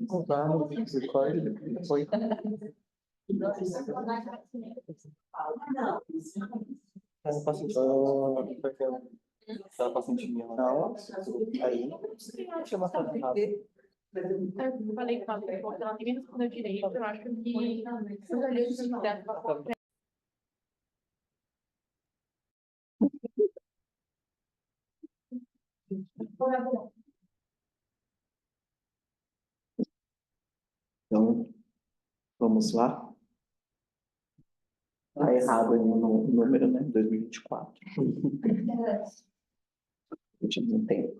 Voltar no recorde, foi. Ela passa um time não, aí chama a errado. Eu falei que ela tem menos poder direito, eu acho que os aliados de Então, vamos lá. Tá errado ali no número, né? 2024. A gente não tem.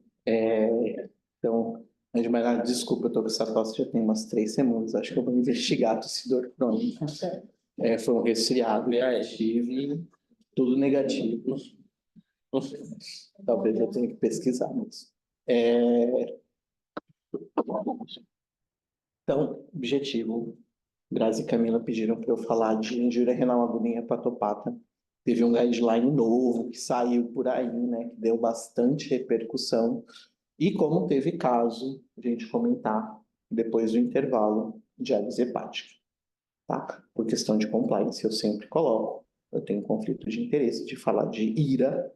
Então, antes de mais nada, desculpa, eu tô com essa tosse já tem umas 3 semanas. Acho que eu vou investigar a tossidor crônica. Foi um resfriado tive tudo negativo. Talvez eu tenha que pesquisar, mas... Então, objetivo. Grazi e Camila pediram para eu falar de injúria renal aguda em hepatopata. Teve um guideline novo que saiu por aí, né? Que deu bastante repercussão. E como teve caso, a gente comentar depois do intervalo, diálise hepática. Tá? Por questão de compliance, eu sempre coloco. Eu tenho conflito de interesse de falar de IRA.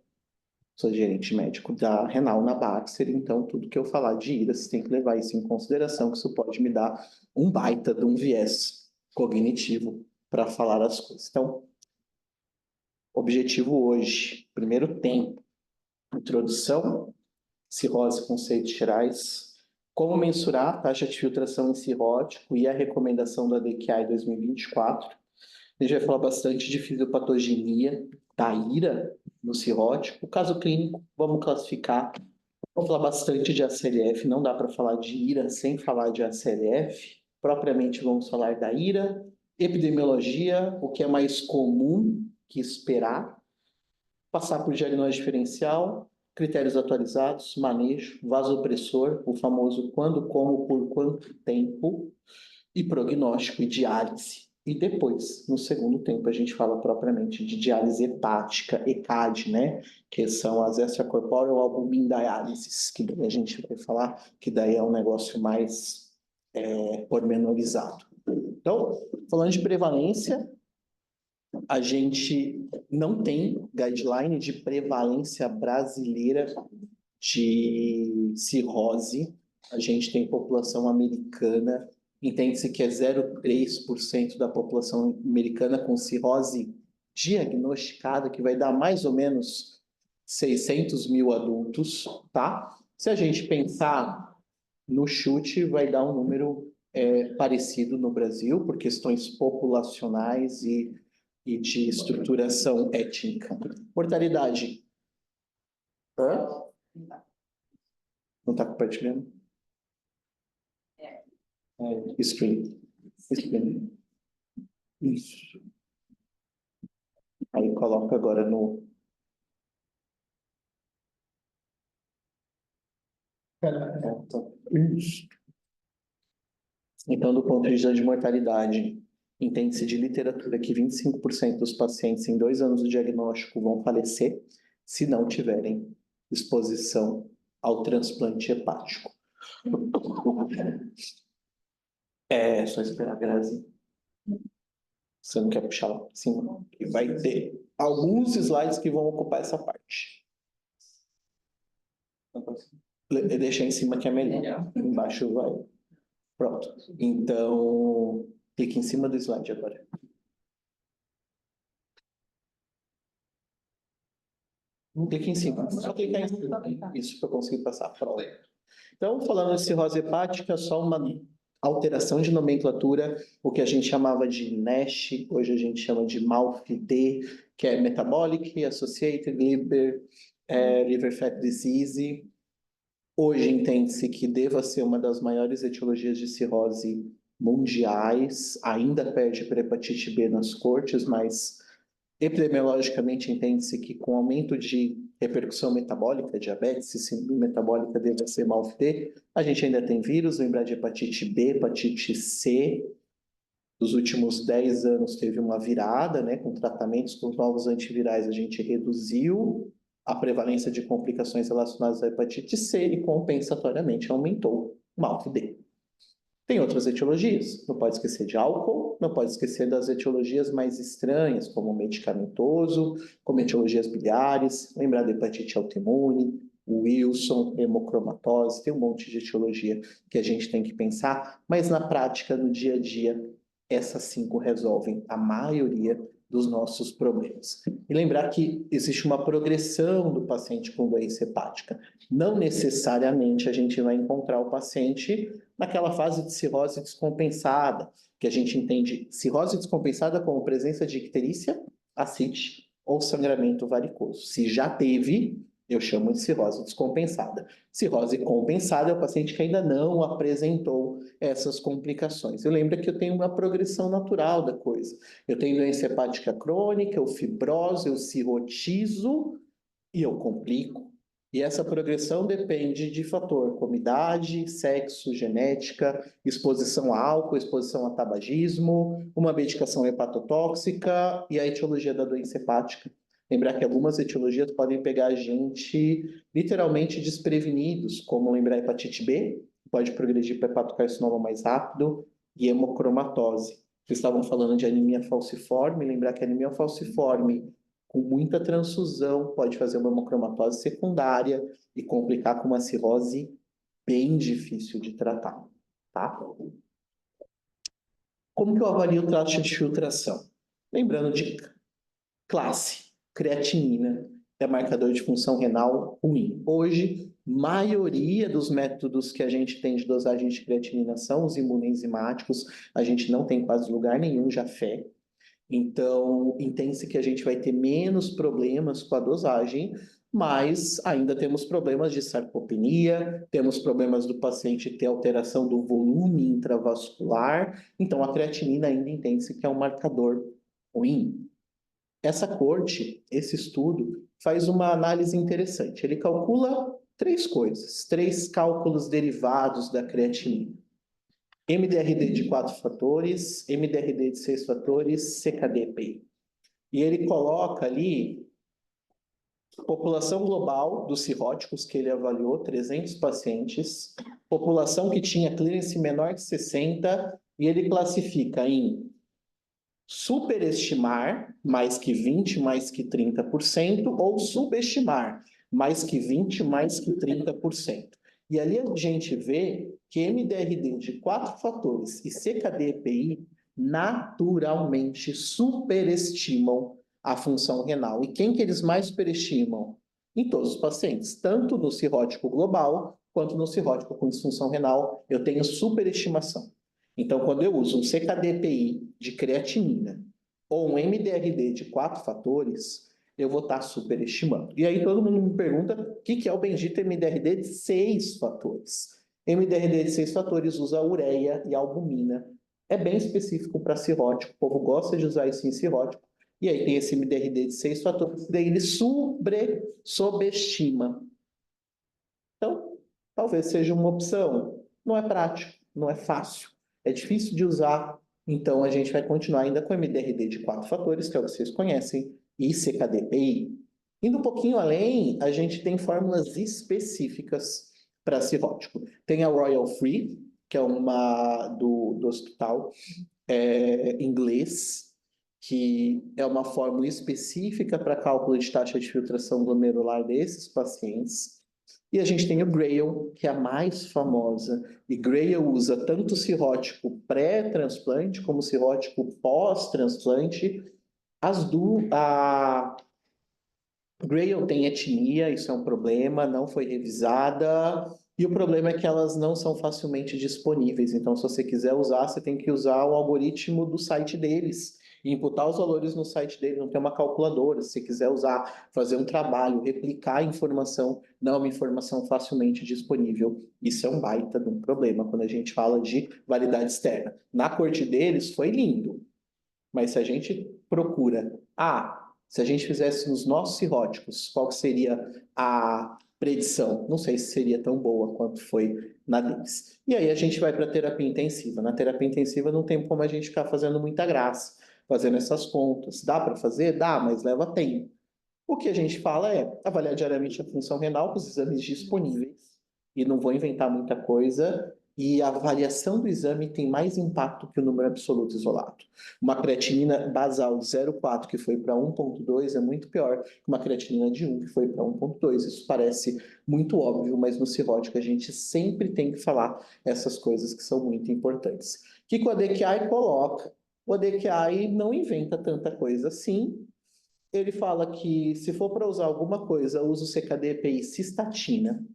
Sou gerente médico da renal na Baxter, então tudo que eu falar de IRA, você tem que levar isso em consideração, que isso pode me dar um baita de um viés cognitivo para falar as coisas. Então, objetivo hoje, primeiro tempo, introdução, cirrose, conceitos gerais, como mensurar a taxa de filtração em cirrótico e a recomendação da DQI 2024. A gente vai falar bastante de fisiopatogenia da IRA no cirrótico. O caso clínico, vamos classificar. Vamos falar bastante de ACLF, não dá para falar de IRA sem falar de ACLF. Propriamente vamos falar da IRA, epidemiologia, o que é mais comum que esperar, passar por diagnóstico diferencial, critérios atualizados, manejo, vasopressor, o famoso quando, como, por quanto tempo, e prognóstico e diálise. E depois, no segundo tempo, a gente fala propriamente de diálise hepática, ECAD, né? Que são as extracorporeal albumin dialysis, que daí a gente vai falar que daí é um negócio mais pormenorizado. Então, falando de prevalência, a gente não tem guideline de prevalência brasileira de cirrose. A gente tem população americana, entende-se que é 0,3% da população americana com cirrose diagnosticada, que vai dar mais ou menos 600 mil adultos, tá? Se a gente pensar no chute, vai dar um número parecido no Brasil, por questões populacionais e de estruturação étnica. Mortalidade. Hã? Não está compartilhando? Screen. Isso. Aí coloca agora no... Isso. Então, do ponto de vista de mortalidade, entende-se de literatura que 25% dos pacientes em 2 anos do diagnóstico vão falecer se não tiverem exposição ao transplante hepático. É só esperar, Grazi. Você não quer puxar lá em cima? E vai ter alguns slides que vão ocupar essa parte. Deixa em cima que é melhor. Embaixo vai. Pronto. Então, clique em cima do slide agora. Clique em cima. Só clicar em cima. Isso para eu conseguir passar. Pronto. Então, falando de cirrose hepática, só uma alteração de nomenclatura, o que a gente chamava de NASH, hoje a gente chama de MALFD, que é Metabolic Associated Liver Fat Disease. Hoje entende-se que deva ser uma das maiores etiologias de cirrose mundiais, ainda perde para hepatite B nas cortes, mas epidemiologicamente entende-se que com aumento de repercussão metabólica, diabetes e síndrome metabólica deve ser MALFD. A gente ainda tem vírus, lembrar de hepatite B, hepatite C, dos últimos 10 anos teve uma virada, né? Com tratamentos com novos antivirais, a gente reduziu a prevalência de complicações relacionadas à hepatite C e compensatoriamente aumentou o MALT-D. Tem outras etiologias, não pode esquecer de álcool, não pode esquecer das etiologias mais estranhas, como medicamentoso, como etiologias biliares, lembrar da hepatite autoimune, Wilson, hemocromatose, tem um monte de etiologia que a gente tem que pensar, mas na prática, no dia a dia, essas 5 resolvem a maioria dos nossos problemas. E lembrar que existe uma progressão do paciente com doença hepática. Não necessariamente a gente vai encontrar o paciente naquela fase de cirrose descompensada, que a gente entende cirrose descompensada como presença de icterícia, ascite ou sangramento varicoso. Se já teve, eu chamo de cirrose descompensada. Cirrose compensada é o paciente que ainda não apresentou essas complicações. Eu lembro que eu tenho uma progressão natural da coisa. Eu tenho doença hepática crônica, eu fibrose, eu cirrotizo e eu complico. E essa progressão depende de fator como idade, sexo, genética, exposição a álcool, exposição a tabagismo, uma medicação hepatotóxica e a etiologia da doença hepática. Lembrar que algumas etiologias podem pegar a gente literalmente desprevenidos, como lembrar a hepatite B, que pode progredir para hepatocarcinoma mais rápido, e hemocromatose. Vocês estavam falando de anemia falciforme, lembrar que a anemia falciforme com muita transfusão, pode fazer uma hemocromatose secundária e complicar com uma cirrose bem difícil de tratar, tá? Como que eu avalio o trato de filtração? Lembrando de classe, creatinina é marcador de função renal ruim. Hoje, maioria dos métodos que a gente tem de dosagem de creatinina são os imunoenzimáticos, a gente não tem quase lugar nenhum já fé. Então, entende-se que a gente vai ter menos problemas com a dosagem, mas ainda temos problemas de sarcopenia, temos problemas do paciente ter alteração do volume intravascular, então a creatinina ainda entende-se que é um marcador ruim. Essa corte, esse estudo, faz uma análise interessante. Ele calcula 3 coisas, 3 cálculos derivados da creatinina. MDRD de 4 fatores, MDRD de 6 fatores, CKD-EPI. E ele coloca ali a população global dos cirróticos que ele avaliou, 300 pacientes, população que tinha clearance menor que 60, e ele classifica em superestimar, mais que 20, mais que 30%, ou subestimar, mais que 20, mais que 30%. E ali a gente vê que MDRD de 4 fatores e CKD-EPI naturalmente superestimam a função renal. E quem que eles mais superestimam? Em todos os pacientes, tanto no cirrótico global quanto no cirrótico com disfunção renal, eu tenho superestimação. Então, quando eu uso um CKD-EPI de creatinina ou um MDRD de 4 fatores, eu vou estar superestimando. E aí todo mundo me pergunta o que é o bendito MDRD de 6 fatores. MDRD de 6 fatores usa ureia e albumina. É bem específico para cirrótico, o povo gosta de usar isso em cirrótico. E aí tem esse MDRD de 6 fatores, daí ele subestima. Então, talvez seja uma opção. Não é prático, não é fácil, é difícil de usar. Então, a gente vai continuar ainda com MDRD de 4 fatores, que é o que vocês conhecem, e CKD-EPI. Indo um pouquinho além, a gente tem fórmulas específicas para cirrótico. Tem a Royal Free, que é uma do hospital inglês, que é uma fórmula específica para cálculo de taxa de filtração glomerular desses pacientes. E a gente tem o GRAIL, que é a mais famosa. E GRAIL usa tanto cirrótico pré-transplante como cirrótico pós-transplante. A GRAIL tem etnia, isso é um problema, não foi revisada. E o problema é que elas não são facilmente disponíveis. Então, se você quiser usar, você tem que usar o algoritmo do site deles e imputar os valores no site dele, não tem uma calculadora. Se você quiser usar, fazer um trabalho, replicar a informação, não é uma informação facilmente disponível. Isso é um baita de um problema quando a gente fala de validade externa. Na corte deles foi lindo, mas se a gente procura, se a gente fizesse nos nossos cirróticos, qual seria a predição. Não sei se seria tão boa quanto foi na deles. E aí a gente vai para a terapia intensiva. Na terapia intensiva não tem como a gente ficar fazendo muita graça, fazendo essas contas. Dá para fazer? Dá, mas leva tempo. O que a gente fala é avaliar diariamente a função renal com os exames disponíveis, e não vou inventar muita coisa, e a avaliação do exame tem mais impacto que o número absoluto isolado. Uma creatinina basal de 0,4 que foi para 1,2 é muito pior que uma creatinina de 1 que foi para 1,2. Isso parece muito óbvio, mas no cirrótico a gente sempre tem que falar essas coisas que são muito importantes. O que o ADQI coloca? O ADQI não inventa tanta coisa assim. Ele fala que se for para usar alguma coisa, usa o CKD-EPI cistatina,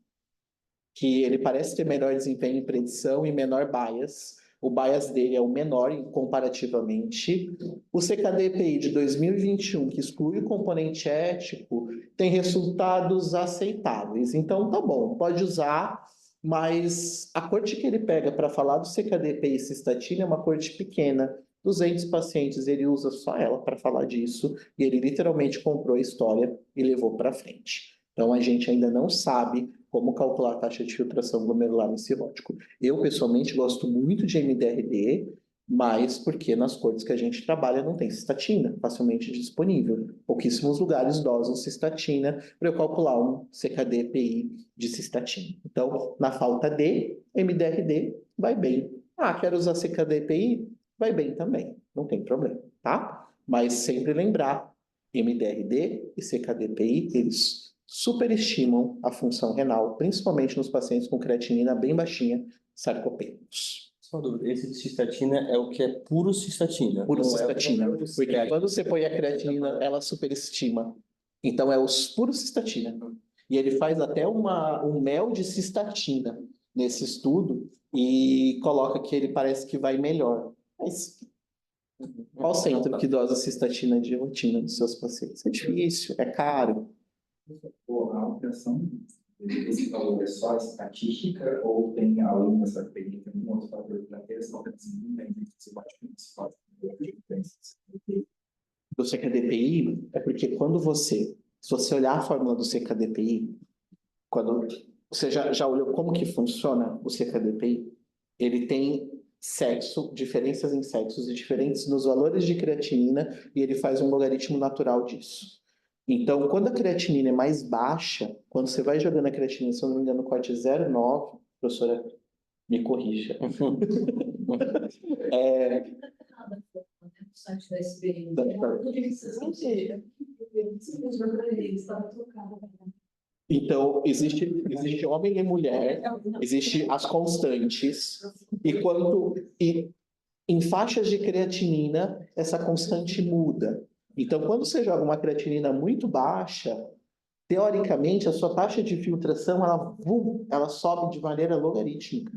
que ele parece ter melhor desempenho em predição e menor bias. O bias dele é o menor comparativamente. O CKD-EPI de 2021, que exclui o componente ético, tem resultados aceitáveis. Então, tá bom, pode usar, mas a corte que ele pega para falar do CKD-EPI cistatina é uma corte pequena. 200 pacientes, ele usa só ela para falar disso, e ele literalmente comprou a história e levou para frente. Então, a gente ainda não sabe como calcular a taxa de filtração glomerular em cirrótico. Eu, pessoalmente, gosto muito de MDRD, mas porque nas cortes que a gente trabalha não tem cistatina facilmente disponível. Pouquíssimos lugares dosam cistatina para eu calcular um CKD-EPI de cistatina. Então, na falta de MDRD, vai bem. Ah, quero usar CKD-EPI? Vai bem também, não tem problema, tá? Mas sempre lembrar, MDRD e CKD-EPI, eles superestimam a função renal, principalmente nos pacientes com creatinina bem baixinha, sarcopênicos. Só dúvida, esse de cistatina é o que é puro cistatina? Puro cistatina. Porque quando você põe a creatinina, ela superestima. Então é os puro cistatina. E ele faz até um mel de cistatina nesse estudo e coloca que ele parece que vai melhor. Mas qual centro que dosa cistatina de rotina dos seus pacientes? É difícil, é caro. A alteração desse valor é só estatística ou tem além dessa técnica um outro fator para ter essa alteração entre simpático e simpático? Do CKD-PI é porque se você olhar a fórmula do CKD-PI, quando você já olhou como que funciona o CKD-PI, ele tem diferenças em sexos e diferentes nos valores de creatinina, e ele faz um logaritmo natural disso. Então, quando a creatinina é mais baixa, quando você vai jogando a creatinina, se eu não me engano, no corte 0,9, professora, me corrija. Então, existe homem e mulher, existe as constantes, e em faixas de creatinina, essa constante muda. Então, quando você joga uma creatinina muito baixa, teoricamente, a sua taxa de filtração, ela sobe de maneira logarítmica.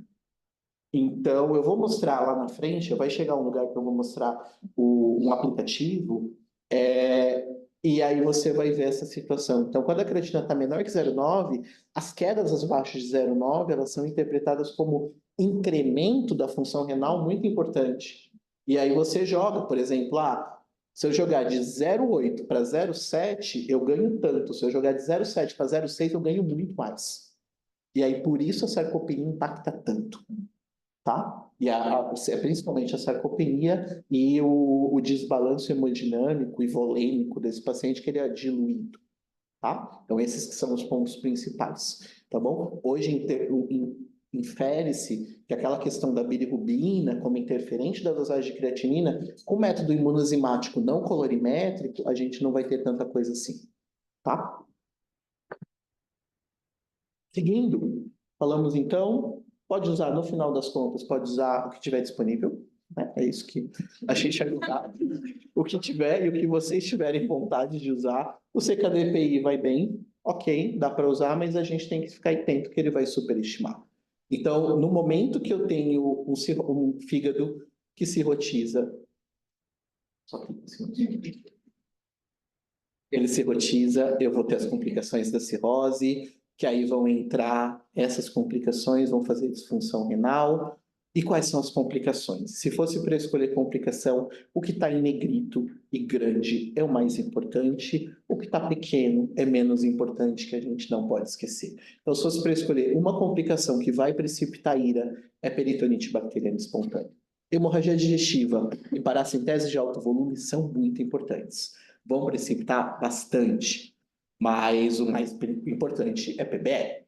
Então, eu vou mostrar lá na frente, vai chegar um lugar que eu vou mostrar um aplicativo, e aí você vai ver essa situação. Então, quando a creatina está menor que 0,9, as quedas abaixo de 0,9, elas são interpretadas como incremento da função renal muito importante. E aí você joga, por exemplo, se eu jogar de 0,8 para 0,7, eu ganho tanto. Se eu jogar de 0,7 para 0,6, eu ganho muito mais. E aí, por isso a sarcopenia impacta tanto. Tá? E principalmente a sarcopenia e o desbalanço hemodinâmico e volêmico desse paciente, que ele é diluído. Tá? Então, esses que são os pontos principais. Tá bom? Hoje, infere-se que aquela questão da bilirrubina como interferente da dosagem de creatinina, com método imunoenzimático não colorimétrico, a gente não vai ter tanta coisa assim. Tá? Seguindo, falamos então, pode usar, no final das contas, pode usar o que tiver disponível, né? É isso que a gente vai usar. O que tiver e o que vocês tiverem vontade de usar. O CKD-PI vai bem, ok, dá para usar, mas a gente tem que ficar atento que ele vai superestimar. Então, no momento que eu tenho um fígado que cirrotiza, ele cirrotiza, eu vou ter as complicações da cirrose, que aí vão entrar essas complicações, vão fazer disfunção renal, E quais são as complicações? Se fosse para escolher complicação, o que está em negrito e grande é o mais importante, o que está pequeno é menos importante, que a gente não pode esquecer. Então, se fosse para escolher uma complicação que vai precipitar ira, é peritonite bacteriana espontânea. Hemorragia digestiva e paracentese de alto volume são muito importantes. Vão precipitar bastante, mas o mais importante é PBE.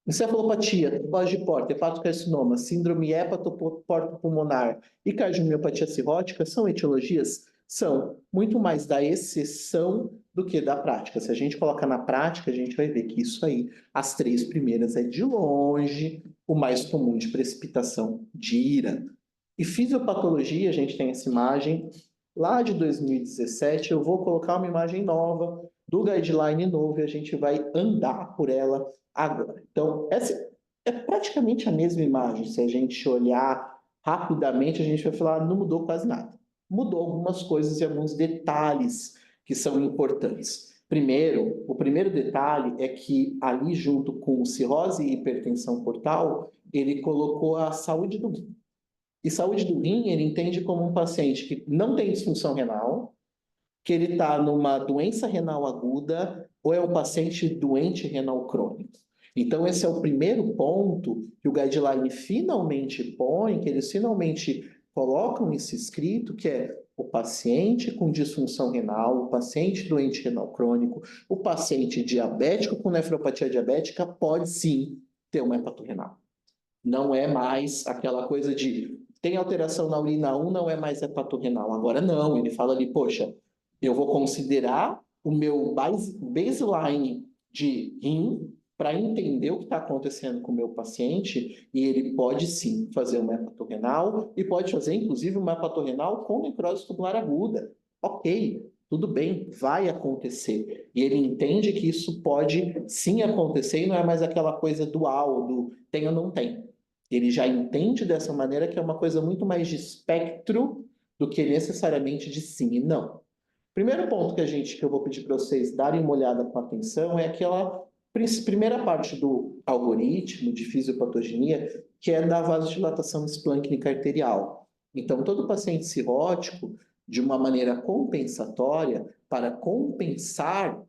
Encefalopatia, trombose de porta, hepatocarcinoma, síndrome hepatoportopulmonar e cardiomiopatia cirrótica são etiologias? São muito mais da exceção do que da prática. Se a gente coloca na prática, a gente vai ver que isso aí, as 3 primeiras, é de longe o mais comum de precipitação de ira. E fisiopatologia, a gente tem essa imagem lá de 2017, eu vou colocar uma imagem nova, do guideline novo, e a gente vai andar por ela agora. Então, essa é praticamente a mesma imagem. Se a gente olhar rapidamente, a gente vai falar, não mudou quase nada. Mudou algumas coisas e alguns detalhes que são importantes. Primeiro, o primeiro detalhe é que ali junto com cirrose e hipertensão portal, ele colocou a saúde do rim. E saúde do rim, ele entende como um paciente que não tem disfunção renal, que ele está numa doença renal aguda ou é um paciente doente renal crônico. Então, esse é o primeiro ponto que o guideline finalmente põe, que eles finalmente colocam nesse escrito, que é o paciente com disfunção renal, o paciente doente renal crônico, o paciente diabético com nefropatia diabética pode sim ter uma hepatorrenal. Não é mais aquela coisa de tem alteração na urina 1, não é mais hepatorrenal. Agora não, ele fala ali, poxa, eu vou considerar o meu baseline de rim para entender o que está acontecendo com o meu paciente e ele pode sim fazer uma hepatorrenal e pode fazer inclusive uma hepatorrenal com necrose tubular aguda. Ok, tudo bem, vai acontecer. E ele entende que isso pode sim acontecer e não é mais aquela coisa dual, do tem ou não tem. Ele já entende dessa maneira que é uma coisa muito mais de espectro do que necessariamente de sim e não. Primeiro ponto que eu vou pedir para vocês darem uma olhada com atenção é aquela primeira parte do algoritmo de fisiopatogenia, que é da vasodilatação esplâncnica arterial. Então, todo paciente cirrótico, de uma maneira compensatória, para compensar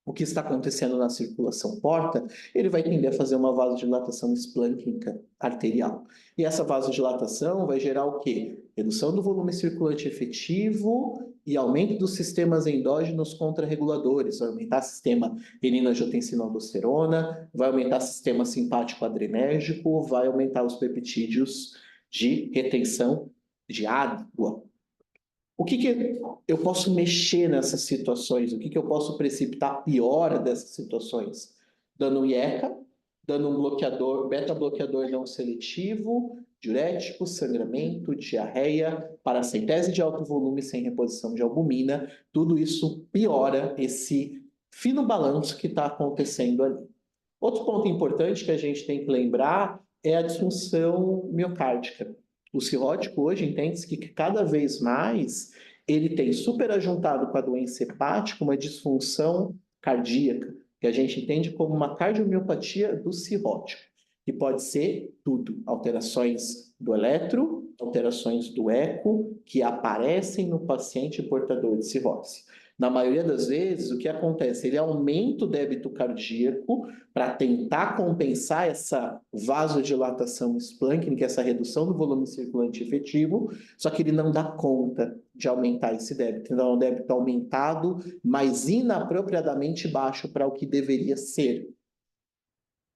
o que está acontecendo na circulação porta, ele vai tender a fazer uma vasodilatação esplâncnica arterial. E essa vasodilatação vai gerar o quê? Redução do volume circulante efetivo e aumento dos sistemas endógenos contrarreguladores. Vai aumentar o sistema renina-angiotensina-aldosterona, vai aumentar o sistema simpático adrenérgico, vai aumentar os peptídeos de retenção de água. O que eu posso mexer nessas situações? O que eu posso precipitar pior dessas situações? Dando um IECA, dando um bloqueador, beta-bloqueador não seletivo, diurético, sangramento, diarreia, paracentese de alto volume sem reposição de albumina. Tudo isso piora esse fino balanço que está acontecendo ali. Outro ponto importante que a gente tem que lembrar é a disfunção miocárdica. O cirrótico hoje entende-se que cada vez mais ele tem superajuntado com a doença hepática uma disfunção cardíaca, que a gente entende como uma cardiomiopatia do cirrótico, que pode ser tudo, alterações do eletro, alterações do eco, que aparecem no paciente portador de cirrose. Na maioria das vezes, o que acontece? Ele aumenta o débito cardíaco para tentar compensar essa vasodilatação esplâncnica, essa redução do volume circulante efetivo, só que ele não dá conta de aumentar esse débito. Então, é um débito aumentado, mas inapropriadamente baixo para o que deveria ser.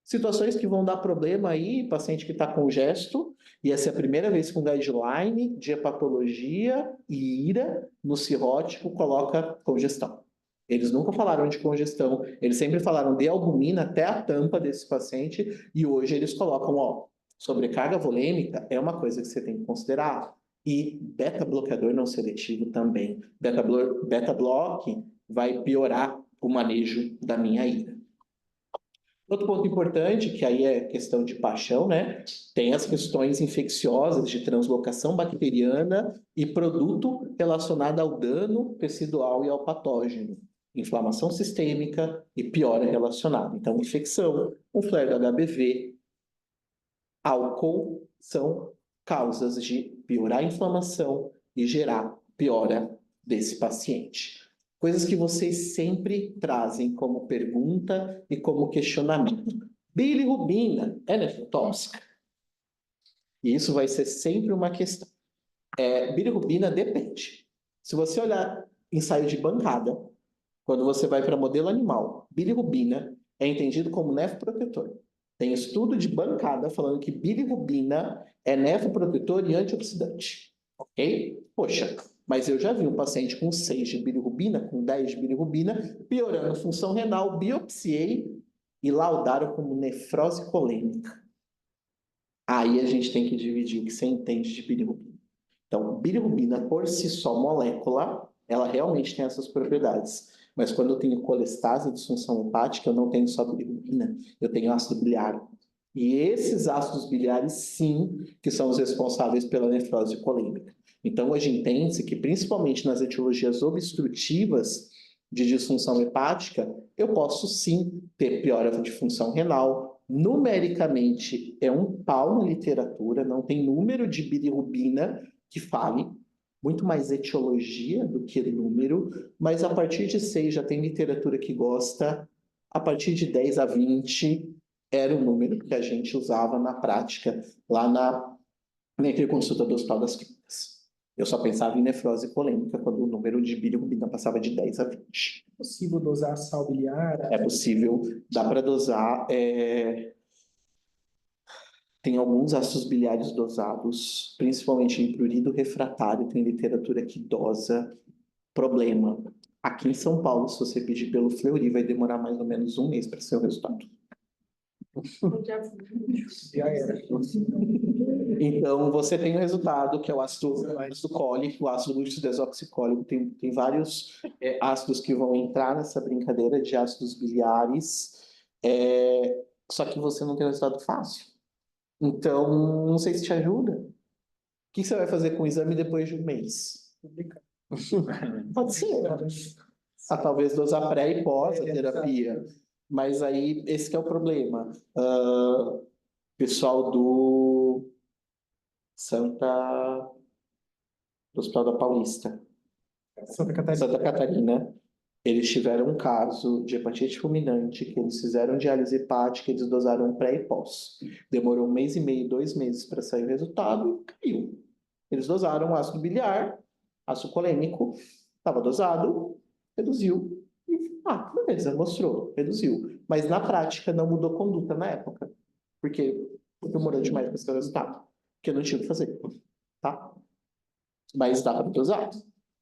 Situações que vão dar problema aí, paciente que está congesto, e essa é a primeira vez que um guideline de hepatologia e ira no cirrótico coloca congestão. Eles nunca falaram de congestão, eles sempre falaram de albumina até a tampa desse paciente, e hoje eles colocam, ó, sobrecarga volêmica é uma coisa que você tem que considerar. E beta-bloqueador não seletivo também. Beta-bloque vai piorar o manejo da minha ira. Outro ponto importante, que aí é questão de paixão, né? Tem as questões infecciosas de translocação bacteriana e produto relacionado ao dano tecidual e ao patógeno. Inflamação sistêmica e piora relacionada. Então, infecção, um flare do HBV, álcool são causas de piorar a inflamação e gerar piora desse paciente. Coisas que vocês sempre trazem como pergunta e como questionamento. Bilirrubina é nefrotóxica? E isso vai ser sempre uma questão. Bilirrubina depende. Se você olhar ensaio de bancada, quando você vai para modelo animal, bilirrubina é entendido como nefroprotetor. Tem estudo de bancada falando que bilirrubina é nefroprotetor e antioxidante. Ok? Poxa, mas eu já vi um paciente com 6 de bilirrubina, com 10 de bilirrubina, piorando a função renal, biopsiei e laudaram como nefrose colêmica. Aí a gente tem que dividir o que você entende de bilirrubina. Então, bilirrubina por si só, molécula, ela realmente tem essas propriedades. Mas quando eu tenho colestase e disfunção hepática, eu não tenho só bilirrubina, eu tenho ácido biliar. E esses ácidos biliares, sim, que são os responsáveis pela nefrose colêmica. Então, hoje entende-se que, principalmente nas etiologias obstrutivas de disfunção hepática, eu posso sim ter piora de função renal. Numericamente, é um pau na literatura, não tem número de bilirrubina que fale, muito mais etiologia do que número, mas a partir de 6 já tem literatura que gosta, a partir de 10 a 20 era o número que a gente usava na prática, lá na interconsulta do Hospital das Clínicas. Eu só pensava em nefrose colêmica quando o número de bilirrubina passava de 10 a 20. É possível dosar sal biliar? É possível, dá para dosar. Tem alguns ácidos biliares dosados, principalmente em prurido refratário, tem literatura que dosa. Problema. Aqui em São Paulo, se você pedir pelo Fleury, vai demorar mais ou menos um mês para ser o resultado. Já era. Então, você tem o resultado, que é o ácido cólico, o ácido glúcido-desoxicólico. Tem vários ácidos que vão entrar nessa brincadeira de ácidos biliares, só que você não tem o resultado fácil. Então, não sei se te ajuda. O que você vai fazer com o exame depois de um mês? Pode ser. Talvez dosar pré e pós a terapia. Mas aí, esse que é o problema. Pessoal do Hospital da Paulista. Santa Catarina. Eles tiveram um caso de hepatite fulminante, que eles fizeram diálise hepática, eles dosaram pré e pós. Demorou 1 mês e meio, 2 meses para sair o resultado e caiu. Eles dosaram ácido biliar, ácido colêmico, estava dosado, reduziu. E, beleza, mostrou, reduziu. Mas na prática não mudou conduta na época. Porque demorou demais para esse resultado. Porque não tinha o que fazer. Tá? Mas dá para dosar.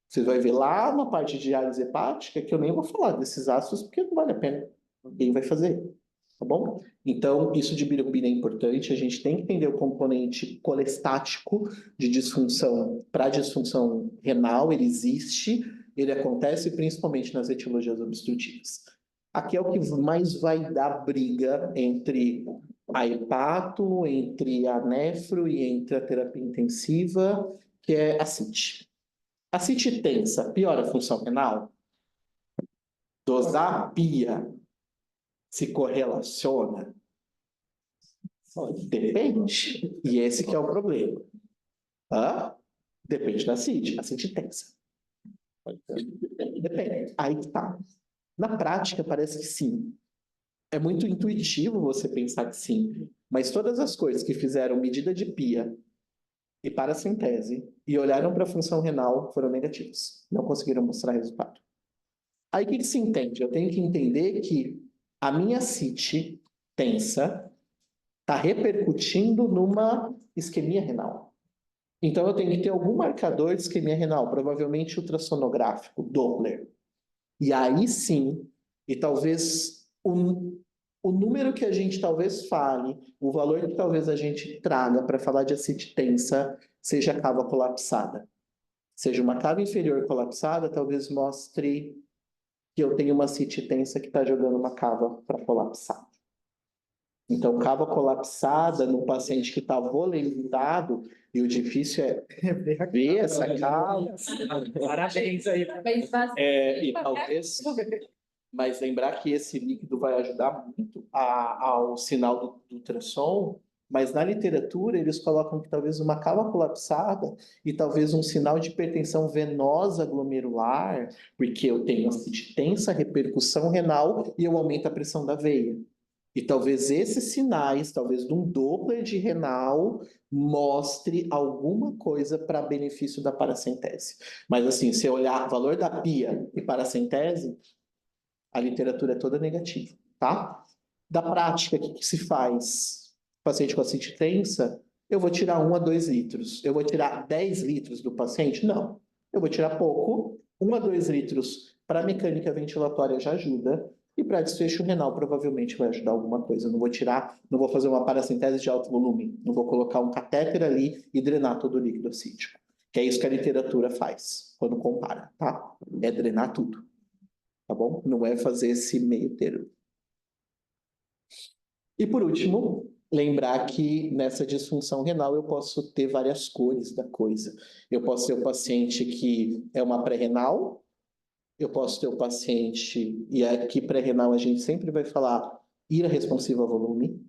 Você vai ver lá na parte de diálise hepática que eu nem vou falar desses ácidos porque não vale a pena. Ninguém vai fazer. Tá bom? Então, isso de bilirrubina é importante. A gente tem que entender o componente colestático de disfunção para disfunção renal. Ele existe. Ele acontece principalmente nas etiologias obstrutivas. Aqui é o que mais vai dar briga entre a hepato, entre a nefro e entre a terapia intensiva, que é a CIT. A CIT tensa piora a função renal? Dosar PIA se correlaciona? Depende. E esse que é o problema. Depende da CIT. A CIT tensa. Depende. Aí que tá. Na prática, parece que sim. É muito intuitivo você pensar que sim. Mas todas as coisas que fizeram medida de PIA e paracentese e olharam para a função renal foram negativos. Não conseguiram mostrar resultado. Aí o que se entende? Eu tenho que entender que a minha CIT tensa está repercutindo numa isquemia renal. Então eu tenho que ter algum marcador de isquemia renal, provavelmente ultrassonográfico, Doppler. E aí sim, e talvez o número que a gente talvez fale, o valor que talvez a gente traga para falar de ascite tensa, seja a cava colapsada. Seja uma cava inferior colapsada, talvez mostre que eu tenho uma ascite tensa que está jogando uma cava para colapsar. Então, cava colapsada no paciente que está volemitado, e o difícil é ver essa cava. Parabéns aí. E talvez... Mas lembrar que esse líquido vai ajudar muito ao sinal do ultrassom Mas na literatura eles colocam que talvez uma cava colapsada e talvez um sinal de hipertensão venosa glomerular, porque eu tenho uma tensa repercussão renal e eu aumento a pressão da veia. E talvez esses sinais, talvez de um Doppler de renal, mostre alguma coisa para benefício da paracentese. Mas assim, se eu olhar o valor da PIA e paracentese, a literatura é toda negativa, tá? Da prática, o que se faz? Paciente com ascite tensa, eu vou tirar 1 a 2 litros. Eu vou tirar 10 litros do paciente? Não. Eu vou tirar pouco. 1 a 2 litros para mecânica ventilatória já ajuda. E para desfecho renal provavelmente vai ajudar alguma coisa. Eu não vou tirar, não vou fazer uma paracentese de alto volume. Não vou colocar um catéter ali e drenar todo o líquido acítico. Que é isso que a literatura faz quando compara, tá? É drenar tudo. Tá bom? Não é fazer esse meio termo. E por último, lembrar que nessa disfunção renal eu posso ter várias cores da coisa. Eu posso ter o paciente que é uma pré-renal, eu posso ter o paciente, e aqui pré-renal a gente sempre vai falar ira responsiva a volume.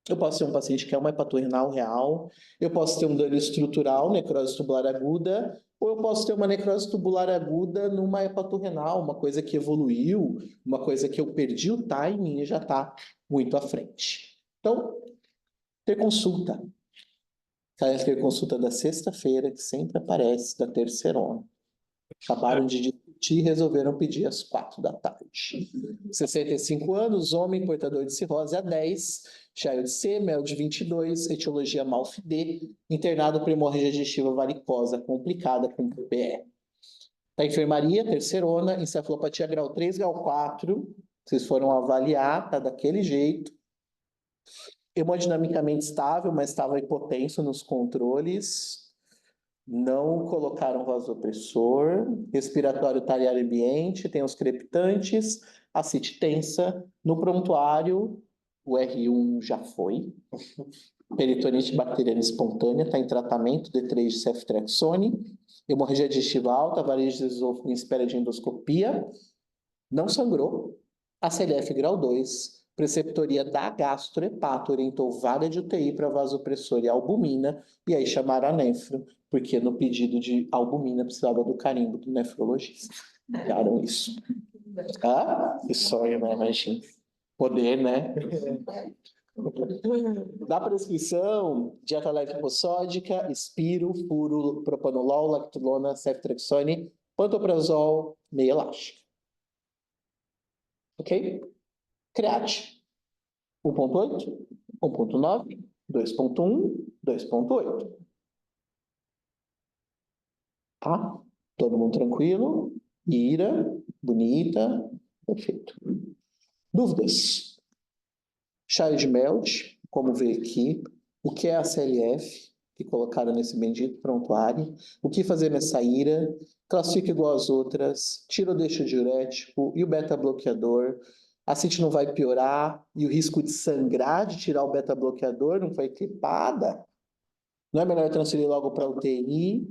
Eu posso ter um paciente que é uma hepatorrenal real, eu posso ter um dano estrutural, necrose tubular aguda, ou eu posso ter uma necrose tubular aguda numa hepatorrenal, uma coisa que evoluiu, uma coisa que eu perdi o timing e já está muito à frente. Então, ter consulta. Ter consulta da sexta-feira, que sempre aparece, da terceirona. Acabaram de discutir e resolveram pedir às 4 da tarde. 65 anos, homem, portador de cirrose há 10, Child C, mel de 22, etiologia Malf-D, internado por hemorragia digestiva varicosa complicada com PPE. Da enfermaria, terceirona, encefalopatia grau 3, grau 4, vocês foram avaliar, tá daquele jeito. Hemodinamicamente estável, mas estava hipotenso nos controles. Não colocaram vasopressor, respiratório talhar ambiente, tem os crepitantes, ascite tensa. No prontuário, o R1 já foi. Peritonite bacteriana espontânea, está em tratamento, D3 de ceftriaxone. Hemorragia digestiva alta, varizes de esôfago em espera de endoscopia. Não sangrou. ACLF grau 2. Preceptoria da gastrohepato orientou vaga de UTI para vasopressor e albumina, e aí chamaram a nefro, porque no pedido de albumina precisava do carimbo do nefrologista. Olharam isso. Ah, que sonho, né? Imagina. Poder, né? Da prescrição, dieta leve hipossódica, espiro, furo, propanolol, lactulona, ceftriaxone, pantoprazol, meia elástica. Ok? Create. 1.8, 1.9, 2.1, 2.8. Tá? Todo mundo tranquilo? Ira, bonita, perfeito. Dúvidas? Child Melt, como ver aqui, o que é a CLF, que colocaram nesse bendito prontuário, o que fazer nessa ira, classifica igual às outras, tira ou deixa o diurético e o beta-bloqueador, a CIT não vai piorar, e o risco de sangrar, de tirar o beta-bloqueador, não foi clipada? Não é melhor transferir logo para UTI?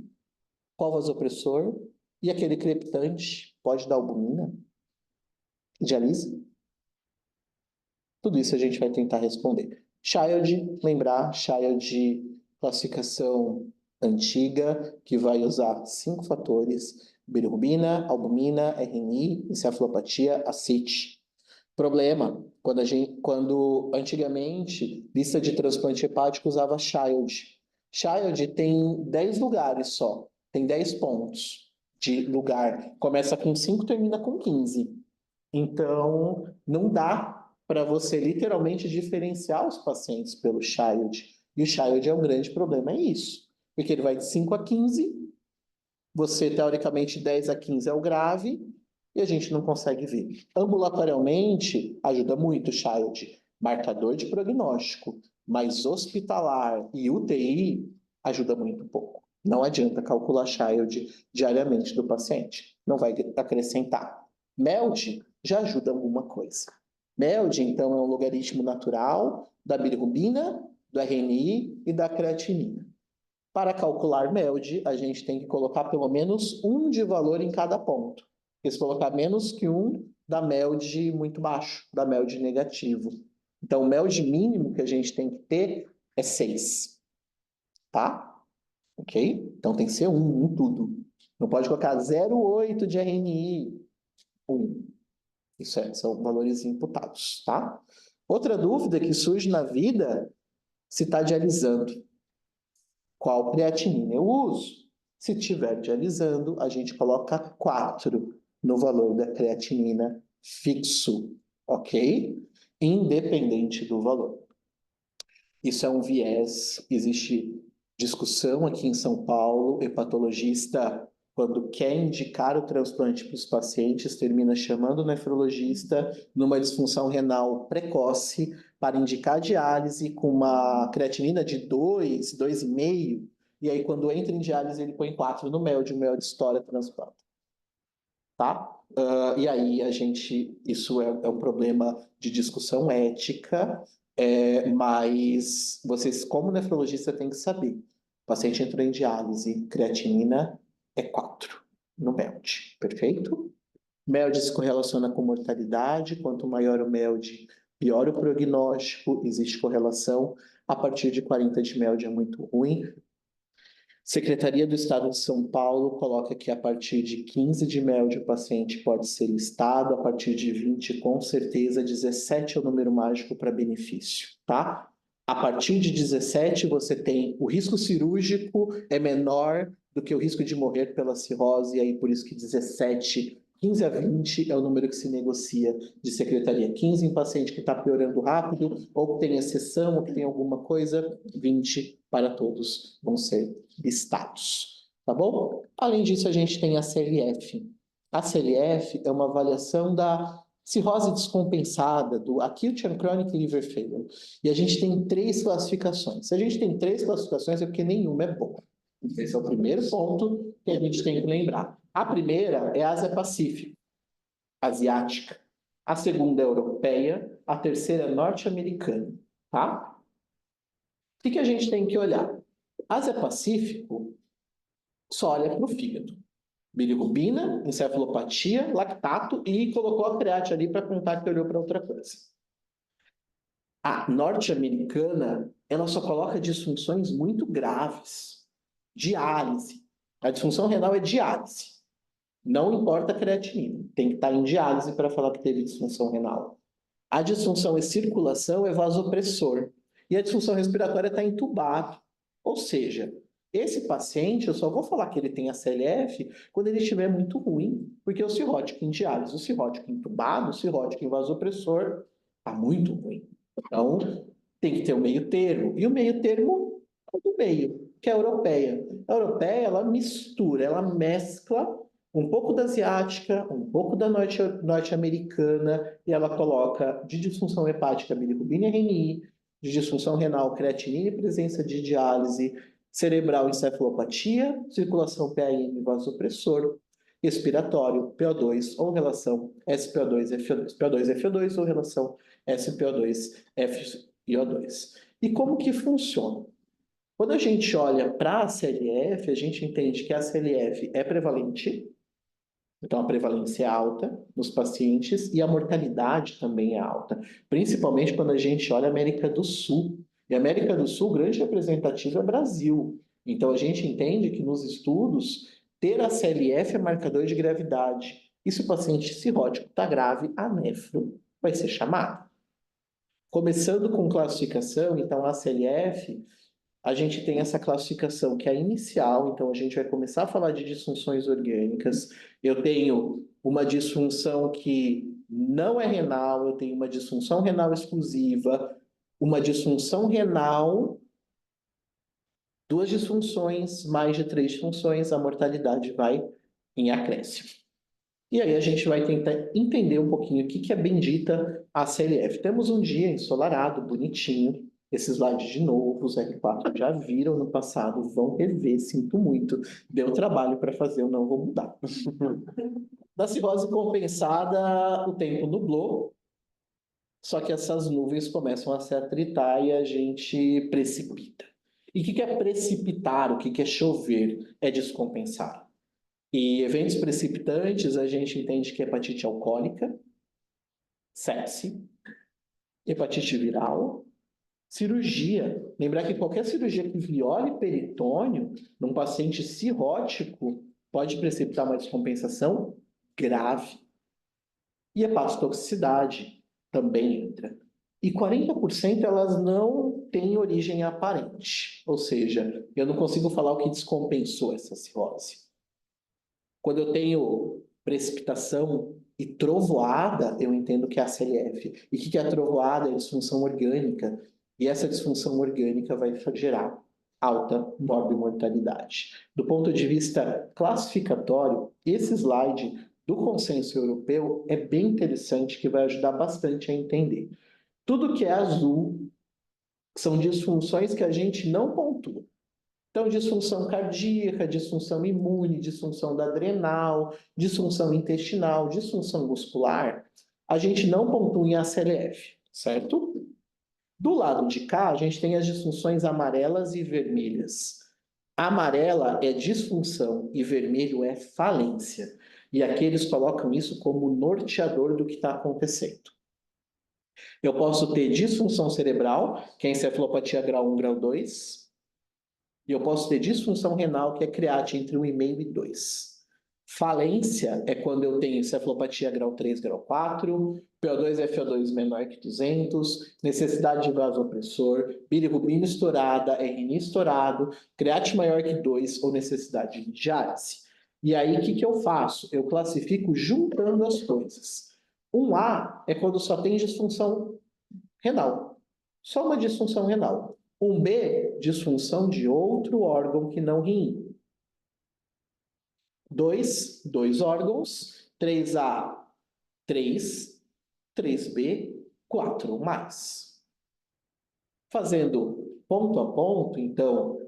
Qual vasopressor? E aquele crepitante, pode dar albumina? Diálise? Tudo isso a gente vai tentar responder. Child, lembrar, Child classificação antiga, que vai usar 5 fatores: bilirrubina, albumina, RNI, encefalopatia, ascite. Problema, quando antigamente, lista de transplante hepático usava Child. Child tem 10 lugares só, tem 10 pontos de lugar. Começa com 5, termina com 15. Então, não dá para você literalmente diferenciar os pacientes pelo Child. E o Child é um grande problema, é isso. Porque ele vai de 5 a 15, você, teoricamente, 10 a 15 é o grave, e a gente não consegue ver. Ambulatorialmente, ajuda muito o Child, marcador de prognóstico, mas hospitalar e UTI ajuda muito pouco. Não adianta calcular Child diariamente do paciente, não vai acrescentar. MELD já ajuda alguma coisa. MELD, então, é um logaritmo natural da bilirrubina, do RNI e da creatinina. Para calcular MELD, a gente tem que colocar pelo menos 1 de valor em cada ponto. Porque se colocar menos que 1, dá MELD muito baixo, dá MELD negativo. Então, o MELD mínimo que a gente tem que ter é 6, tá? Ok? Então tem que ser 1 em tudo. Não pode colocar 0,8 de RNI, 1. Isso são valores imputados, tá? Outra dúvida que surge na vida, se está dialisando. Qual creatinina eu uso? Se estiver dialisando, a gente coloca 4 no valor da creatinina fixo, ok? Independente do valor. Isso é um viés, existe discussão aqui em São Paulo, hepatologista, quando quer indicar o transplante para os pacientes, termina chamando o nefrologista numa disfunção renal precoce para indicar diálise com uma creatinina de 2, 2,5, e aí quando entra em diálise ele põe 4 no MELD, o MELD estoura transplante. Tá? E aí isso é um problema de discussão ética, mas vocês, como nefrologista, têm que saber. O paciente entrou em diálise, creatinina é 4 no MELD, perfeito? MELD se correlaciona com mortalidade, quanto maior o MELD, pior o prognóstico, existe correlação. A partir de 40 de MELD é muito ruim. Secretaria do Estado de São Paulo coloca que a partir de 15 de MELD o paciente pode ser listado, a partir de 20, com certeza, 17 é o número mágico para benefício, tá? A partir de 17, você tem o risco cirúrgico é menor do que o risco de morrer pela cirrose, e aí por isso que 17, 15 a 20 é o número que se negocia de secretaria. 15 em paciente que está piorando rápido, ou que tem exceção, ou que tem alguma coisa, 20 para todos vão ser listados, tá bom? Além disso, a gente tem a CLF. A CLF é uma avaliação da cirrose descompensada, do Acute and Chronic Liver Failure. E a gente tem 3 classificações. Se a gente tem 3 classificações, é porque nenhuma é boa. Esse é o primeiro ponto que a gente tem que lembrar. A primeira é a Ásia-Pacífico, asiática. A segunda é europeia. A terceira é norte-americana, tá? O que a gente tem que olhar? Ásia-Pacífico só olha para o fígado. Bilirrubina, encefalopatia, lactato e colocou a creatina ali para contar que olhou para outra coisa. A norte-americana, ela só coloca disfunções muito graves. Diálise. A disfunção renal é diálise. Não importa a creatinina. Tem que estar em diálise para falar que teve disfunção renal. A disfunção em circulação é vasopressor. E a disfunção respiratória está entubado. Ou seja, esse paciente, eu só vou falar que ele tem a CLF quando ele estiver muito ruim, porque o cirrótico em diálise, o cirrótico entubado, o cirrótico em vasopressor está muito ruim. Então, tem que ter o meio termo. E o meio termo é do meio, que é a europeia. A europeia, ela mistura, ela mescla um pouco da asiática, um pouco da norte-americana, e ela coloca de disfunção hepática bilirrubina e RNI, de disfunção renal, creatinina e presença de diálise, cerebral encefalopatia, circulação PAM vasopressor, respiratório, PO2 ou relação SPO2-FO2 ou relação SPO2-FiO2. E como que funciona? Quando a gente olha para a CLF, a gente entende que a CLF é prevalente, então a prevalência é alta nos pacientes e a mortalidade também é alta, principalmente quando a gente olha a América do Sul. E a América do Sul, o grande representativo é o Brasil. Então a gente entende que nos estudos, ter a CLF é marcador de gravidade. E se o paciente cirrótico está grave, a nefro vai ser chamada. Começando com classificação, então a CLF, a gente tem essa classificação que é inicial, então a gente vai começar a falar de disfunções orgânicas. Eu tenho uma disfunção que não é renal, eu tenho uma disfunção renal exclusiva, uma disfunção renal, 2 disfunções, mais de 3 disfunções, a mortalidade vai em acréscimo. E aí a gente vai tentar entender um pouquinho o que é bendita a CLF. Temos um dia ensolarado, bonitinho. Esses slides de novo, os R4 já viram no passado, vão rever, sinto muito. Deu trabalho para fazer, eu não vou mudar. Na cirrose compensada, o tempo nublou, só que essas nuvens começam a se atritar e a gente precipita. E o que é precipitar? O que é chover? É descompensar. E eventos precipitantes, a gente entende que é hepatite alcoólica, sepse, hepatite viral, Cirurgia. Lembrar que qualquer cirurgia que viole peritônio, num paciente cirrótico, pode precipitar uma descompensação grave. E hepatotoxicidade também entra. E 40% elas não têm origem aparente. Ou seja, eu não consigo falar o que descompensou essa cirrose. Quando eu tenho precipitação e trovoada, eu entendo que é a CLF. E o que é a trovoada? É a disfunção orgânica. E essa disfunção orgânica vai gerar alta morbimortalidade. Do ponto de vista classificatório, esse slide do consenso europeu é bem interessante, que vai ajudar bastante a entender. Tudo que é azul são disfunções que a gente não pontua. Então, disfunção cardíaca, disfunção imune, disfunção da adrenal, disfunção intestinal, disfunção muscular, a gente não pontua em ACLF, certo? Do lado de cá, a gente tem as disfunções amarelas e vermelhas. Amarela é disfunção e vermelho é falência. E aqui eles colocam isso como norteador do que está acontecendo. Eu posso ter disfunção cerebral, que é encefalopatia grau 1, grau 2. E eu posso ter disfunção renal, que é create entre 1,5 e 2. Falência é quando eu tenho encefalopatia grau 3, grau 4, PO2 e FO2 menor que 200, necessidade de vasopressor, bilirrubina estourada, RNI estourado, create maior que 2 ou necessidade de diálise. E aí, o que eu faço? Eu classifico juntando as coisas. 1A é quando só tem disfunção renal. Só uma disfunção renal. 1B, disfunção de outro órgão que não rim. 2, 2 órgãos. 3A, 3. 3B, 4 mais. Fazendo ponto a ponto, então,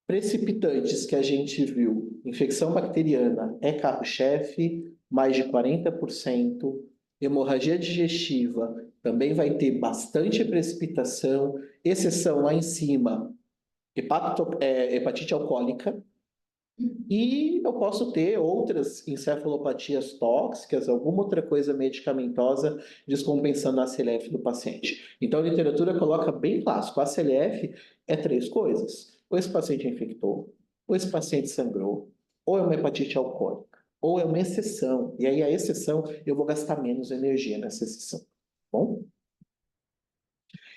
precipitantes que a gente viu, infecção bacteriana é carro-chefe, mais de 40%. Hemorragia digestiva também vai ter bastante precipitação, exceção lá em cima, hepatite alcoólica. E eu posso ter outras encefalopatias tóxicas, alguma outra coisa medicamentosa descompensando a ACLF do paciente. Então a literatura coloca bem clássico, a ACLF é 3 coisas. Ou esse paciente infectou, ou esse paciente sangrou, ou é uma hepatite alcoólica, ou é uma exceção. E aí a exceção, eu vou gastar menos energia nessa exceção. Bom?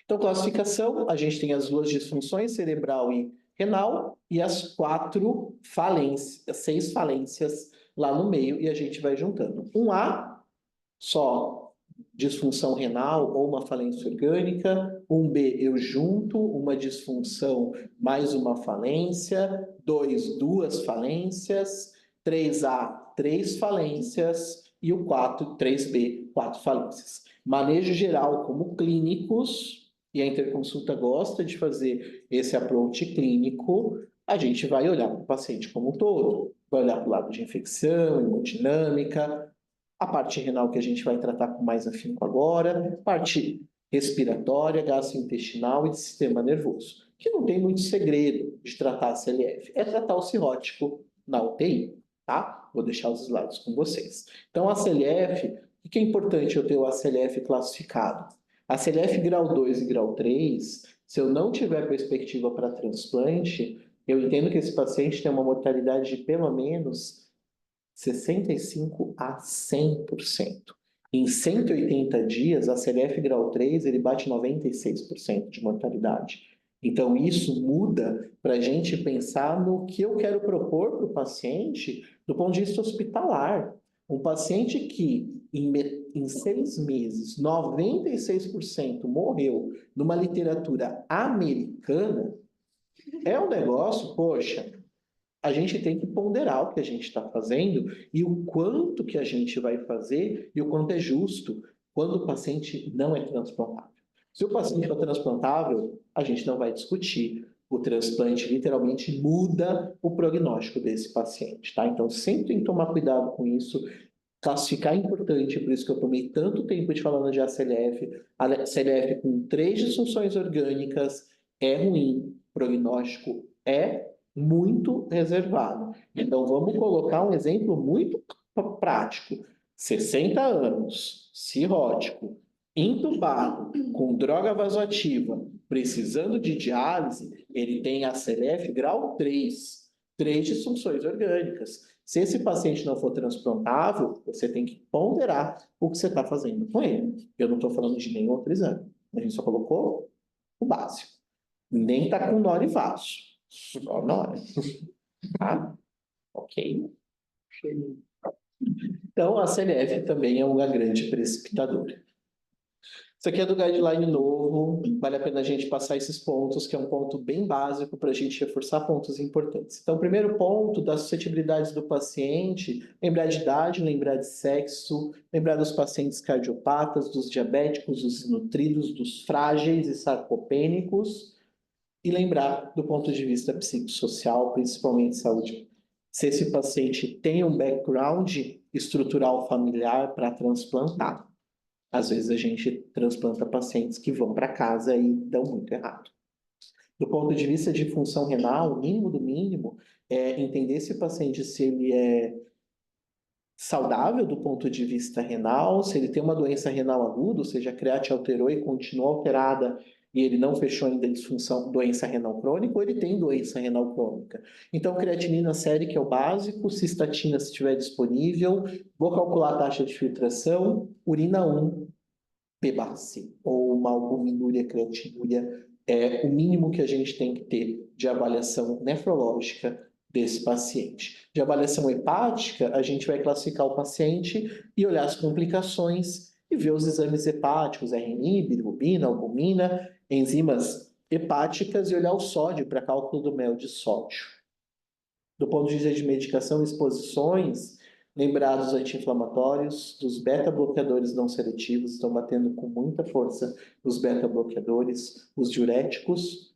Então, classificação, a gente tem as 2 disfunções, cerebral e renal, e as 4 falências, 6 falências lá no meio, e a gente vai juntando. 1A, só disfunção renal ou uma falência orgânica. 1B, eu junto uma disfunção mais uma falência. 2, 2 falências. 3A, 3 falências. E o 4, 3B, 4 falências. Manejo geral como clínicos, e a interconsulta gosta de fazer esse approach clínico, a gente vai olhar para o paciente como um todo, vai olhar para o lado de infecção, hemodinâmica, a parte renal que a gente vai tratar com mais afinco agora, parte respiratória, gastrointestinal e de sistema nervoso, que não tem muito segredo de tratar a CLF, é tratar o cirrótico na UTI, tá? Vou deixar os slides com vocês. Então, a CLF, o que é importante eu ter o ACLF classificado? A CLF grau 2 e grau 3, se eu não tiver perspectiva para transplante, eu entendo que esse paciente tem uma mortalidade de pelo menos 65% a 100%. Em 180 dias, a CLF grau 3 ele bate 96% de mortalidade. Então, isso muda para a gente pensar no que eu quero propor para o paciente do ponto de vista hospitalar. Um paciente que em 6 meses, 96% morreu numa literatura americana, é um negócio, poxa, a gente tem que ponderar o que a gente está fazendo e o quanto que a gente vai fazer e o quanto é justo quando o paciente não é transplantável. Se o paciente for transplantável, a gente não vai discutir. O transplante literalmente muda o prognóstico desse paciente, tá? Então, sempre tem que tomar cuidado com isso. Classificar é importante, por isso que eu tomei tanto tempo de falando de ACLF. A ACLF com 3 disfunções orgânicas é ruim, prognóstico é muito reservado. Então, vamos colocar um exemplo muito prático. 60 anos, cirrótico, entubado, com droga vasoativa, precisando de diálise, ele tem a CLF grau 3, 3 disfunções orgânicas. Se esse paciente não for transplantável, você tem que ponderar o que você está fazendo com ele. Eu não estou falando de nenhum outro exame. A gente só colocou o básico. Nem está com nora e vaso. Só nora. Tá? Ok? Então, a CLF também é uma grande precipitadora. Isso aqui é do guideline novo, vale a pena a gente passar esses pontos, que é um ponto bem básico para a gente reforçar pontos importantes. Então, o primeiro ponto das suscetibilidades do paciente, lembrar de idade, lembrar de sexo, lembrar dos pacientes cardiopatas, dos diabéticos, dos desnutridos, dos frágeis e sarcopênicos, e lembrar do ponto de vista psicossocial, principalmente saúde. Se esse paciente tem um background estrutural familiar para transplantar. Às vezes a gente transplanta pacientes que vão para casa e dão muito errado. Do ponto de vista de função renal, o mínimo do mínimo é entender se o paciente, se ele é saudável do ponto de vista renal, se ele tem uma doença renal aguda, ou seja, a creatina alterou e continua alterada e ele não fechou ainda a disfunção, doença renal crônica, ou ele tem doença renal crônica. Então, creatinina séria, que é o básico, cistatina se estiver disponível, vou calcular a taxa de filtração, urina 1, P/C, ou uma albuminúria, creatinúria, é o mínimo que a gente tem que ter de avaliação nefrológica desse paciente. De avaliação hepática, a gente vai classificar o paciente e olhar as complicações e ver os exames hepáticos, RNI, bilirrubina, albumina, enzimas hepáticas e olhar o sódio para cálculo do mel de sódio. Do ponto de vista de medicação e exposições, lembrar dos anti-inflamatórios, dos beta-bloqueadores não seletivos, estão batendo com muita força os beta-bloqueadores, os diuréticos.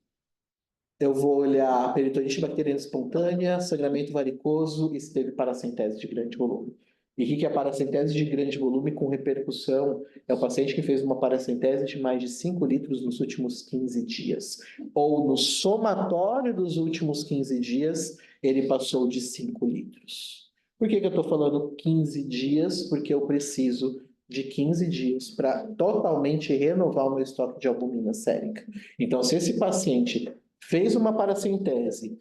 Eu vou olhar peritonite bacteriana espontânea, sangramento varicoso e se teve paracentese de grande volume. E o que é paracentese de grande volume com repercussão? É o paciente que fez uma paracentese de mais de 5 litros nos últimos 15 dias. Ou no somatório dos últimos 15 dias, ele passou de 5 litros. Por que eu estou falando 15 dias? Porque eu preciso de 15 dias para totalmente renovar o meu estoque de albumina sérica. Então, se esse paciente fez uma paracentese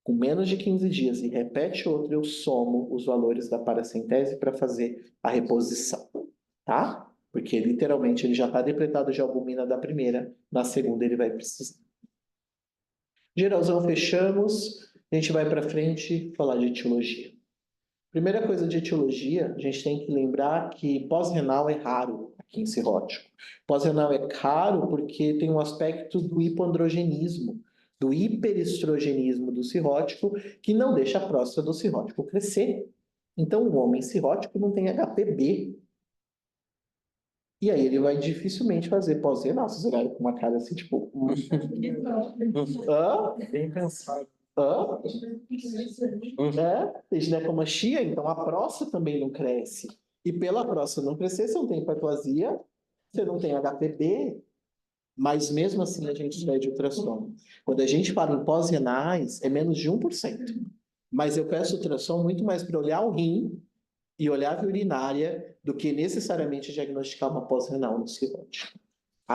com menos de 15 dias e repete outra, eu somo os valores da paracentese para fazer a reposição, tá? Porque literalmente ele já está depletado de albumina da primeira, na segunda ele vai precisar. Geralzão, fechamos. A gente vai para frente falar de etiologia. Primeira coisa de etiologia, a gente tem que lembrar que pós-renal é raro aqui em cirrótico. Pós-renal é caro porque tem um aspecto do hipoandrogenismo, do hiperestrogenismo do cirrótico, que não deixa a próstata do cirrótico crescer. Então, o homem cirrótico não tem HPB. E aí ele vai dificilmente fazer pós-renal. Vocês olharam com uma cara assim, tipo... Hã? Bem pensado. Hã? Tem ginecomastia, então a próstata também não cresce. E pela próstata não crescer, você não tem hiperplasia, você não tem HPB, mas mesmo assim a gente pede ultrassom. Quando a gente fala em pós-renais, é menos de 1%. Mas eu peço ultrassom muito mais para olhar o rim e olhar a via urinária do que necessariamente diagnosticar uma pós-renal no cirrótico.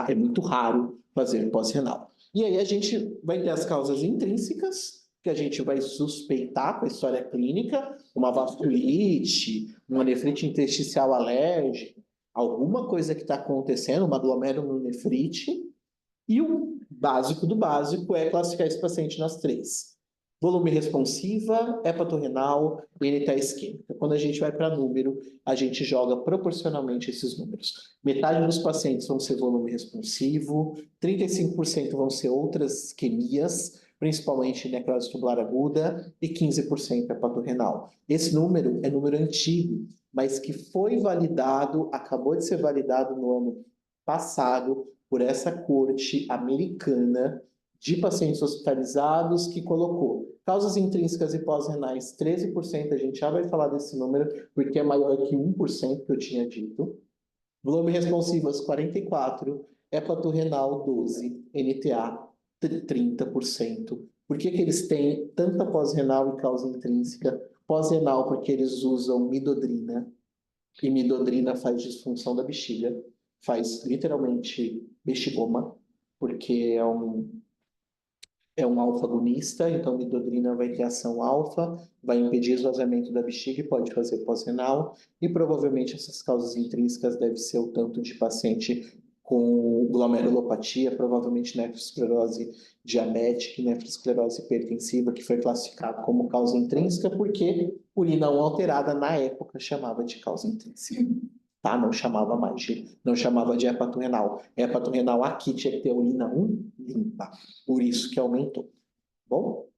É muito raro fazer pós-renal. E aí a gente vai ter as causas intrínsecas, que a gente vai suspeitar com a história clínica, uma vasculite, uma nefrite intersticial alérgica, alguma coisa que está acontecendo, uma glomerulonefrite, e o básico do básico é classificar esse paciente nas 3. Volume responsiva, hepatorrenal e NTA isquêmica. Quando a gente vai para número, a gente joga proporcionalmente esses números. Metade dos pacientes vão ser volume responsivo, 35% vão ser outras isquemias, principalmente necrose tubular aguda, e 15% hepatorrenal. Esse número é número antigo, mas que foi validado, acabou de ser validado no ano passado por essa corte americana de pacientes hospitalizados que colocou causas intrínsecas e pós-renais 13%, a gente já vai falar desse número, porque é maior que 1% que eu tinha dito. Volume responsivas 44%, hepatorrenal 12%, NTA 30%. Por que eles têm tanta pós-renal e causa intrínseca? Pós-renal porque eles usam midodrina, e midodrina faz disfunção da bexiga, faz literalmente bexigoma. porque é um alfa-agonista, então midodrina vai ter ação alfa, vai impedir esvaziamento da bexiga e pode fazer pós-renal, e provavelmente essas causas intrínsecas devem ser o tanto de paciente com glomerulopatia, provavelmente nefroesclerose diabética e nefroesclerose hipertensiva, que foi classificado como causa intrínseca, porque urina 1 alterada na época chamava de causa intrínseca. Tá? Não chamava de hepatorrenal. Hepatorrenal aqui tinha que ter urina 1 limpa. Por isso que aumentou. Bom?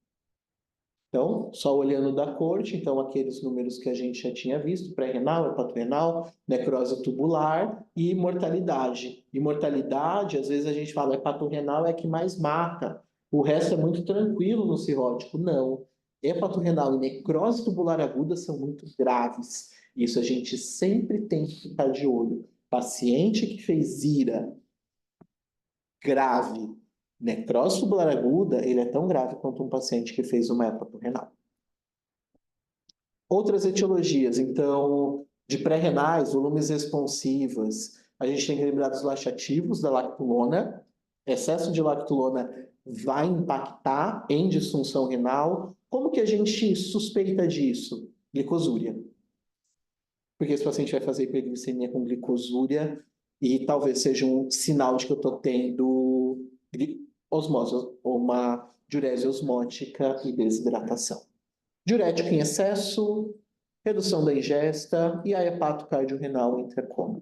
Então, só olhando da corte, então aqueles números que a gente já tinha visto, pré-renal, hepatorrenal, necrose tubular e mortalidade. E mortalidade, às vezes a gente fala, hepatorrenal é que mais mata. O resto é muito tranquilo no cirrótico. Não. Hepatorrenal e necrose tubular aguda são muito graves. Isso a gente sempre tem que ficar de olho. Paciente que fez IRA grave, necrose tubular aguda, ele é tão grave quanto um paciente que fez uma hepatorrenal. Outras etiologias, então, de pré-renais, volumes responsivas, a gente tem que lembrar dos laxativos da lactulona. Excesso de lactulona vai impactar em disfunção renal. Como que a gente suspeita disso? Glicosúria. Porque esse paciente vai fazer hiperglicemia com glicosúria e talvez seja um sinal de que eu estou tendo osmose, uma diurese osmótica e desidratação. Diurético em excesso, redução da ingesta e a hepatocardiorrenal intracoma.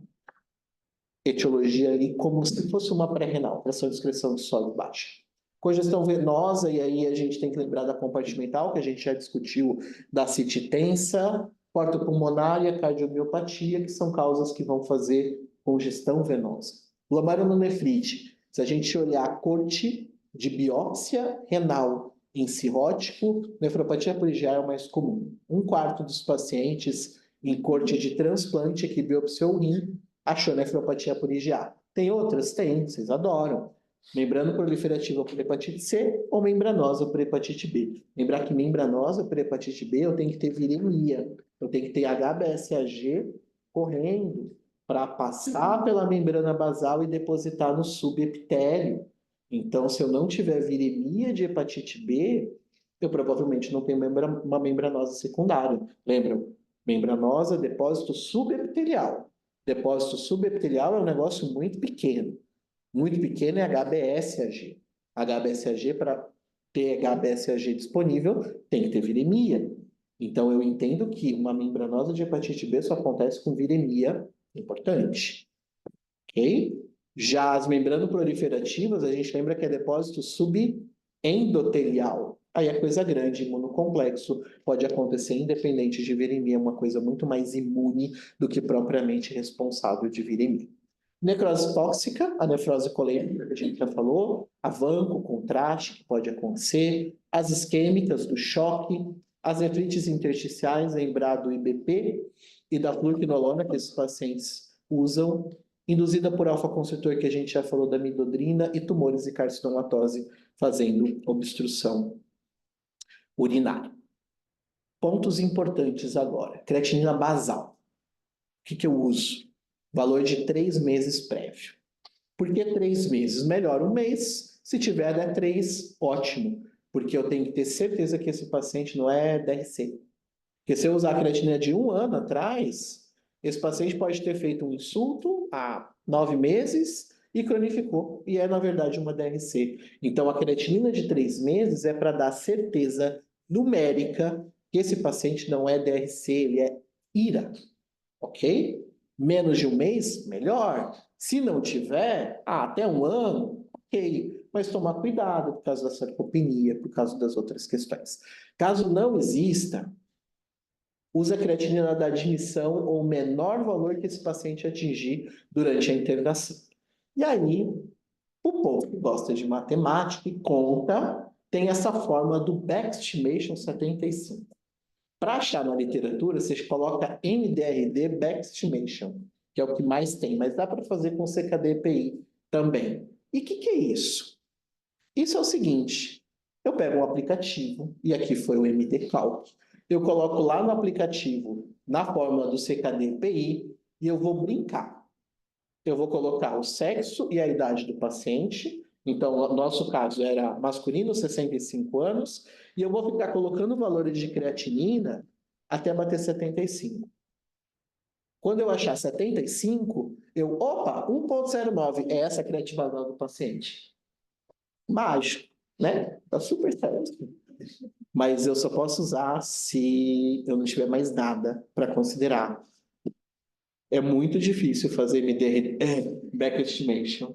Etiologia ali como se fosse uma pré-renal, pressão de excreção de sólido baixa. Congestão venosa, e aí a gente tem que lembrar da compartimental, que a gente já discutiu, da cite tensa, portopulmonar e a cardiomiopatia, que são causas que vão fazer congestão venosa. Glomerulonefrite, se a gente olhar a corte de biópsia renal em cirrótico, nefropatia por IgA é o mais comum. 1/4 dos pacientes em corte de transplante que biopsiou o rim achou nefropatia por IgA. Tem outras? Tem, vocês adoram. Membrana proliferativa por hepatite C ou membranosa por hepatite B. Lembrar que membranosa por hepatite B eu tenho que ter viremia, eu tenho que ter HBsAg correndo para passar pela membrana basal e depositar no subepitélio. Então, se eu não tiver viremia de hepatite B, eu provavelmente não tenho uma membranosa secundária. Lembram? Membranosa, depósito subepitelial. Depósito subepitelial é um negócio muito pequeno. Muito pequeno é HBsAg. HBsAg, para ter HBsAg disponível, tem que ter viremia. Então, eu entendo que uma membranosa de hepatite B só acontece com viremia importante. Ok? Já as membranas proliferativas, a gente lembra que é depósito subendotelial. Aí é coisa grande, imunocomplexo, pode acontecer independente de viremia, uma coisa muito mais imune do que propriamente responsável de viremia. Necrose tóxica, a nefrose colêmica, que a gente já falou, a vanco, contraste, que pode acontecer, as isquêmicas do choque, as nefrites intersticiais, lembrar do IBP e da fluoroquinolona que esses pacientes usam, induzida por alfa-constritor, que a gente já falou da midodrina, e tumores e carcinomatose fazendo obstrução urinária. Pontos importantes agora. Creatinina basal. O que eu uso? Valor de 3 meses prévio. Por que 3 meses? Melhor 1 mês. Se tiver 3, ótimo. Porque eu tenho que ter certeza que esse paciente não é DRC. Porque se eu usar a creatinina de 1 ano atrás, esse paciente pode ter feito um insulto há 9 meses e cronificou. E é, na verdade, uma DRC. Então, a creatinina de 3 meses é para dar certeza numérica que esse paciente não é DRC, ele é IRA. Ok? Menos de 1 mês, melhor. Se não tiver, até 1 ano, ok. Mas tomar cuidado por causa da sarcopenia, por causa das outras questões. Caso não exista, usa a creatinina da admissão ou o menor valor que esse paciente atingir durante a internação. E aí, o povo que gosta de matemática e conta tem essa fórmula do Back-Estimation 75. Para achar na literatura, você coloca MDRD Back-Estimation, que é o que mais tem, mas dá para fazer com CKD-EPI também. E o que é isso? Isso é o seguinte, eu pego um aplicativo, e aqui foi o MD-Calc, eu coloco lá no aplicativo, na fórmula do CKD-EPI, e eu vou brincar. Eu vou colocar o sexo e a idade do paciente, Então, o nosso caso era masculino, 65 anos, e eu vou ficar colocando valores de creatinina até bater 75. Quando eu achar 75, opa, 1,09 é essa a creatinina do paciente. Mágico, né? Tá super certo. Mas eu só posso usar se eu não tiver mais nada para considerar. É muito difícil fazer back estimation.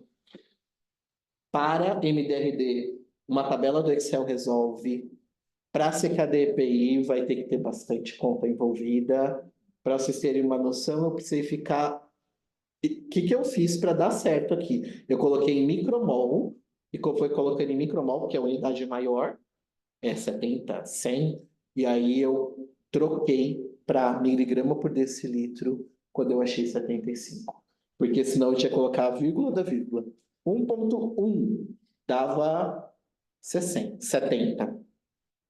Para MDRD, uma tabela do Excel resolve. Para CKD EPI, vai ter que ter bastante conta envolvida. Para vocês terem uma noção, eu precisei ficar. O que eu fiz para dar certo aqui? Eu coloquei em micromol, e foi colocando em micromol, que é a unidade maior, é 70, 100, e aí eu troquei para miligrama por decilitro quando eu achei 75. Porque senão eu tinha que colocar a vírgula da vírgula. 1,1 dava 60, 70.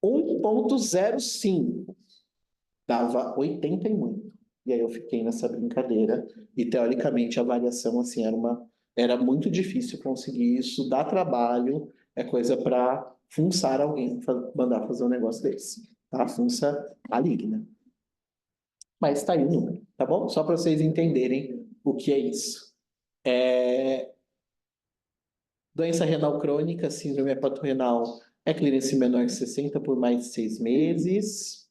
1,05 dava 80 e muito. E aí eu fiquei nessa brincadeira. E teoricamente a variação assim era muito difícil conseguir isso, dá trabalho, é coisa para funçar alguém, mandar fazer um negócio desse. Tá? Funça maligna. Mas tá aí o número, tá bom? Só para vocês entenderem o que é isso. Doença renal crônica, síndrome hepatorenal, é clearance menor que 60 por mais de 6 meses.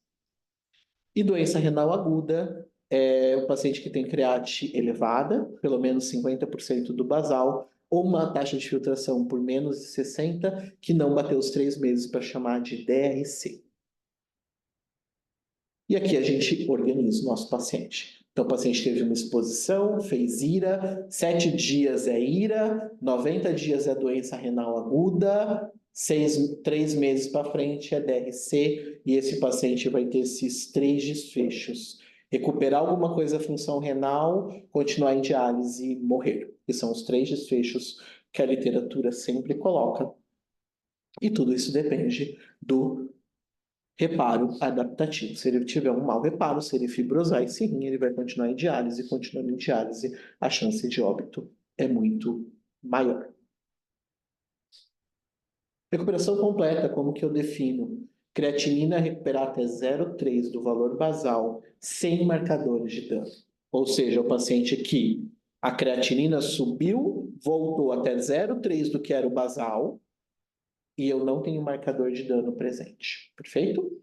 E doença renal aguda é o paciente que tem create elevada, pelo menos 50% do basal, ou uma taxa de filtração por menos de 60, que não bateu os 3 meses para chamar de DRC. E aqui a gente organiza o nosso paciente. Então, o paciente teve uma exposição, fez IRA, 7 dias é IRA, 90 dias é doença renal aguda, 3 meses para frente é DRC, e esse paciente vai ter esses 3 desfechos. Recuperar alguma coisa da função renal, continuar em diálise e morrer. Que são os 3 desfechos que a literatura sempre coloca. E tudo isso depende do reparo adaptativo. Se ele tiver um mau reparo, se ele fibrosar esse rim, ele vai continuar em diálise, continuando em diálise, a chance de óbito é muito maior. Recuperação completa, como que eu defino? Creatinina recuperar até 0,3 do valor basal, sem marcadores de dano. Ou seja, o paciente que a creatinina subiu, voltou até 0,3 do que era o basal, e eu não tenho marcador de dano presente. Perfeito?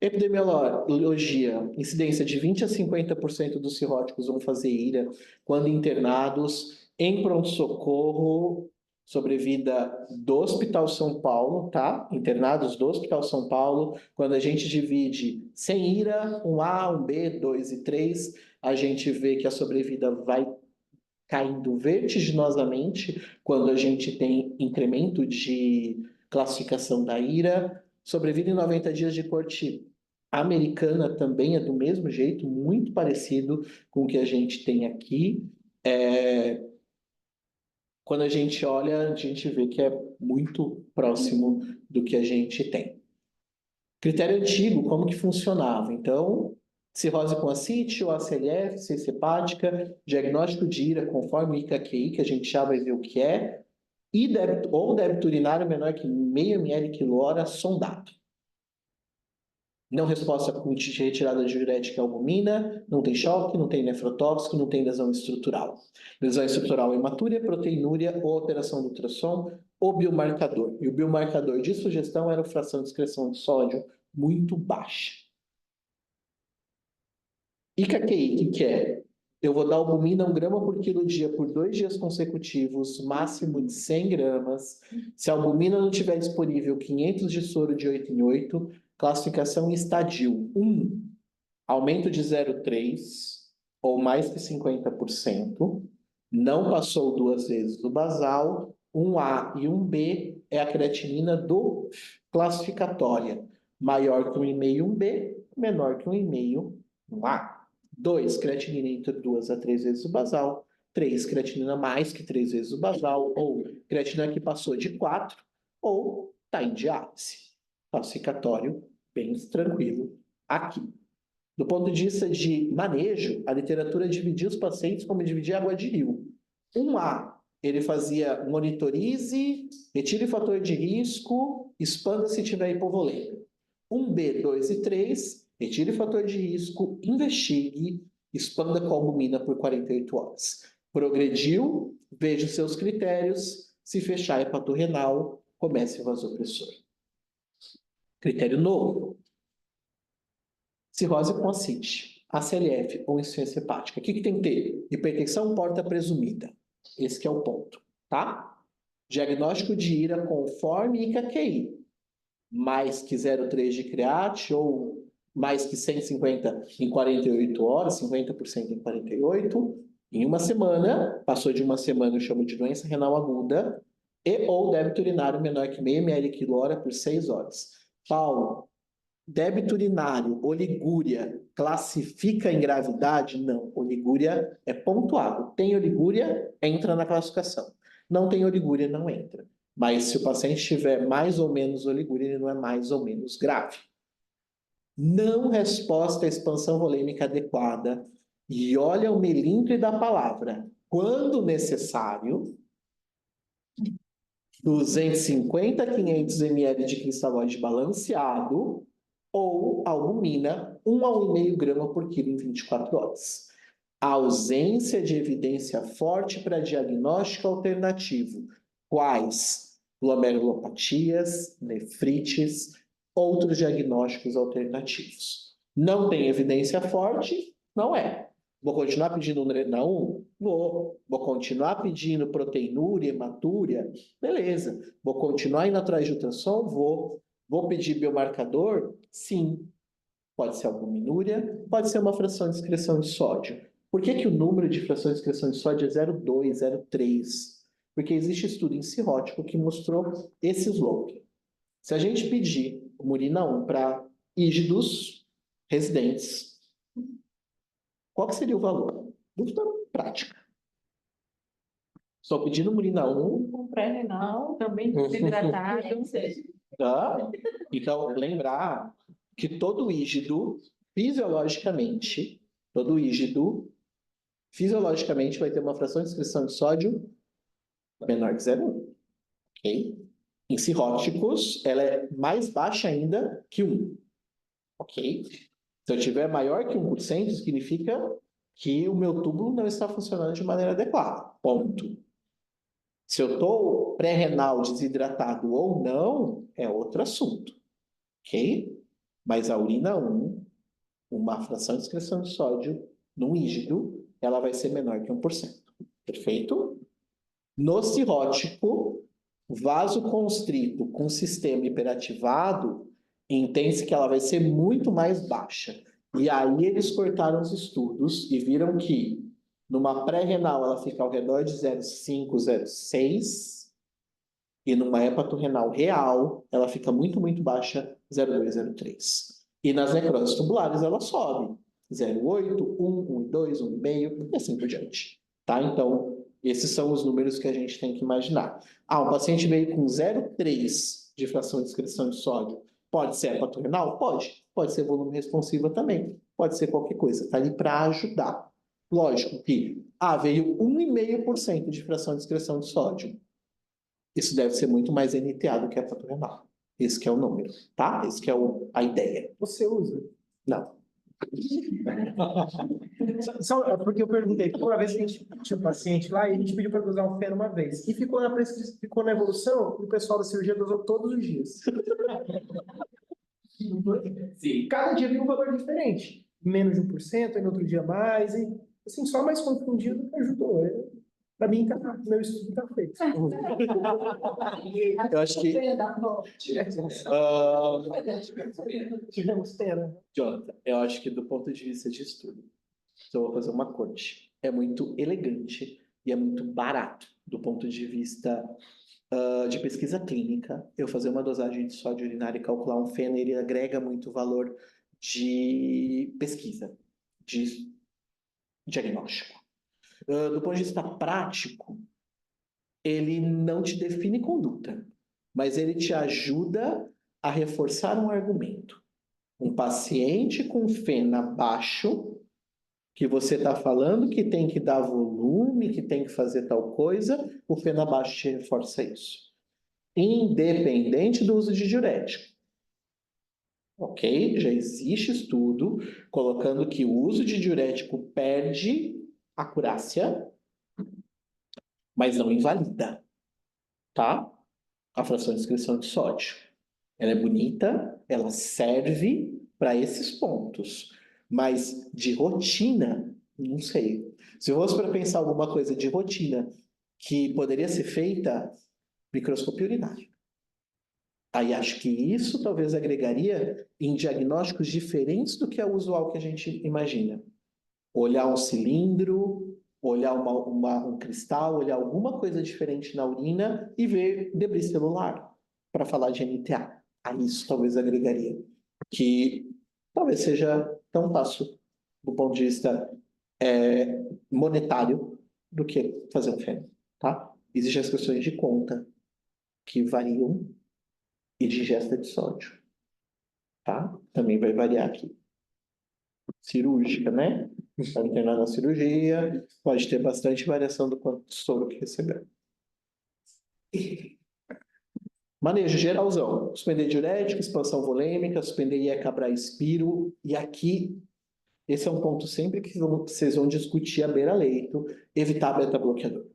Epidemiologia, incidência de 20 a 50% dos cirróticos vão fazer IRA quando internados em pronto-socorro, sobrevida do Hospital São Paulo, tá? Internados do Hospital São Paulo, quando a gente divide sem IRA, um A, um B, 2 e 3, a gente vê que a sobrevida vai caindo vertiginosamente quando a gente tem incremento de classificação da IRA. Sobrevida em 90 dias de corte americana também é do mesmo jeito, muito parecido com o que a gente tem aqui. Quando a gente olha, a gente vê que é muito próximo do que a gente tem. Critério antigo, como que funcionava? Então, cirrose com ascite, ou ACLF, ciência hepática, diagnóstico de IRA conforme o ICA-QI, que a gente já vai ver o que é, e débito urinário menor que meio ml quilhora sondado. Não resposta com retirada de diurética e albumina, não tem choque, não tem nefrotóxico, não tem lesão estrutural. Lesão estrutural hematúria, proteinúria ou alteração do ultrassom ou biomarcador. E o biomarcador de sugestão era a fração de excreção de sódio muito baixa. ICA-QI, que é? Eu vou dar albumina 1 grama por quilo dia por 2 dias consecutivos, máximo de 100 gramas. Se a albumina não tiver disponível, 500 de soro de 8 em 8. Classificação em estadio 1, aumento de 0,3 ou mais que 50%. Não passou 2 vezes do basal. 1A e 1B é a creatinina do classificatória. Maior que 1,5 1B, menor que 1,5 1A. 2, creatinina entre 2 a 3 vezes o basal. 3, creatinina mais que 3 vezes o basal. Ou creatinina que passou de 4, ou está em diálise. Classificatório bem tranquilo aqui. Do ponto de vista de manejo, a literatura dividiu os pacientes como dividir água de rio. 1A ele fazia monitorize, retire fator de risco, expanda se tiver hipovolêmia. 1B, 2 e 3, retire fator de risco, investigue, expanda com albumina por 48 horas. Progrediu, veja os seus critérios, se fechar hepatorrenal, comece o vasopressor. Critério novo. Cirrose com ascite, ACLF ou insuficiência hepática. O que tem que ter? Hipertensão porta presumida. Esse que é o ponto, tá? Diagnóstico de IRA conforme ICA-QI. Mais que 0,3 de create ou mais que 150 em 48 horas, 50% em 48. Em uma semana, passou de uma semana, eu chamo de doença renal aguda, e ou débito urinário menor que meio ml quilo hora por 6 horas. Paulo, débito urinário, oligúria, classifica em gravidade? Não, oligúria é pontuado. Tem oligúria, entra na classificação. Não tem oligúria, não entra. Mas se o paciente tiver mais ou menos oligúria, ele não é mais ou menos grave. Não resposta à expansão volêmica adequada. E olha o melindre da palavra. Quando necessário, 250 a 500 ml de cristalóide balanceado ou albumina 1 a 1,5 grama por quilo em 24 horas. A ausência de evidência forte para diagnóstico alternativo. Quais? Glomerulopatias, nefrites, outros diagnósticos alternativos. Não tem evidência forte? Não é. Vou continuar pedindo Urena 1? Vou. Vou continuar pedindo proteinúria, hematúria? Beleza. Vou continuar indo atrás de ultrassom? Vou. Vou pedir biomarcador? Sim. Pode ser albuminúria, pode ser uma fração de excreção de sódio. Por que o número de frações de excreção de sódio é 0,2, 0,3? Porque existe estudo em cirrótico que mostrou esse slope. Se a gente pedir uma urina 1 para ígidos residentes, qual que seria o valor? Dúvida prática. Estou pedindo uma urina 1. Com pré-renal, também desidratado. Tá? Então, lembrar que todo ígido, fisiologicamente, vai ter uma fração de excreção de sódio menor que 0,1. Ok? Em cirróticos, ela é mais baixa ainda que 1. Ok? Se eu tiver maior que 1%, significa que o meu túbulo não está funcionando de maneira adequada. Ponto. Se eu estou pré-renal desidratado ou não, é outro assunto. Ok? Mas a urina 1, uma fração de excreção de sódio no ígido, ela vai ser menor que 1%. Perfeito? No cirrótico, vasoconstrito com sistema hiperativado, entende-se que ela vai ser muito mais baixa. E aí eles cortaram os estudos e viram que numa pré-renal ela fica ao redor de 0,5, 0,6, e numa hepatorrenal real ela fica muito, muito baixa, 0,2, 0,3. E nas necroses tubulares ela sobe, 0,8, 1, 1,2, 1,5 e assim por diante. Tá? Então, esses são os números que a gente tem que imaginar. Ah, o paciente veio com 0,3 de fração de excreção de sódio. Pode ser hepatorrenal? Pode. Pode ser volume responsiva também. Pode ser qualquer coisa. Está ali para ajudar. Lógico que veio 1,5% de fração de excreção de sódio. Isso deve ser muito mais NTA do que hepatorrenal. Esse que é o número, tá? Esse que é a ideia. Você usa? Não. Só porque eu perguntei, porque uma vez a gente tinha um paciente lá e a gente pediu para usar um feno uma vez. E ficou na evolução, e o pessoal da cirurgia usou todos os dias. Sim. Cada dia viu um valor diferente. Menos de 1%, aí no outro dia mais. E assim, só mais confundido que ajudou. Para mim, meu estudo está feito. Eu acho que... Tivemos pena. Jonathan, eu acho que do ponto de vista de estudo, eu vou fazer uma corte. É muito elegante e é muito barato do ponto de vista de pesquisa clínica. Eu fazer uma dosagem de sódio urinário e calcular um feno, ele agrega muito valor de pesquisa, de diagnóstico. Do ponto de vista prático, ele não te define conduta, mas ele te ajuda a reforçar um argumento. Um paciente com fena baixo que você está falando que tem que dar volume, que tem que fazer tal coisa, o Fenabaixo te reforça isso. Independente do uso de diurético. Ok? Já existe estudo colocando que o uso de diurético perde acurácia, mas não invalida, tá? A fração de excreção de sódio. Ela é bonita, ela serve para esses pontos, mas de rotina, não sei. Se eu fosse para pensar alguma coisa de rotina que poderia ser feita, microscopia urinária. Aí acho que isso talvez agregaria em diagnósticos diferentes do que é o usual que a gente imagina. Olhar um cilindro, olhar um cristal, olhar alguma coisa diferente na urina e ver debris celular, para falar de NTA. Aí isso talvez agregaria. Que talvez seja tão fácil do ponto de vista monetário do que fazer um fêmea, tá? Existem as questões de conta que variam e de ingesta de sódio, tá? Também vai variar aqui. Cirúrgica, né? Está internado na cirurgia, pode ter bastante variação do quanto de soro que recebeu. Manejo geralzão. Suspender diurético, expansão volêmica, suspender IE-Cabra-Espiro. E aqui, esse é um ponto sempre que vocês vão discutir a beira-leito, evitar beta-bloqueador.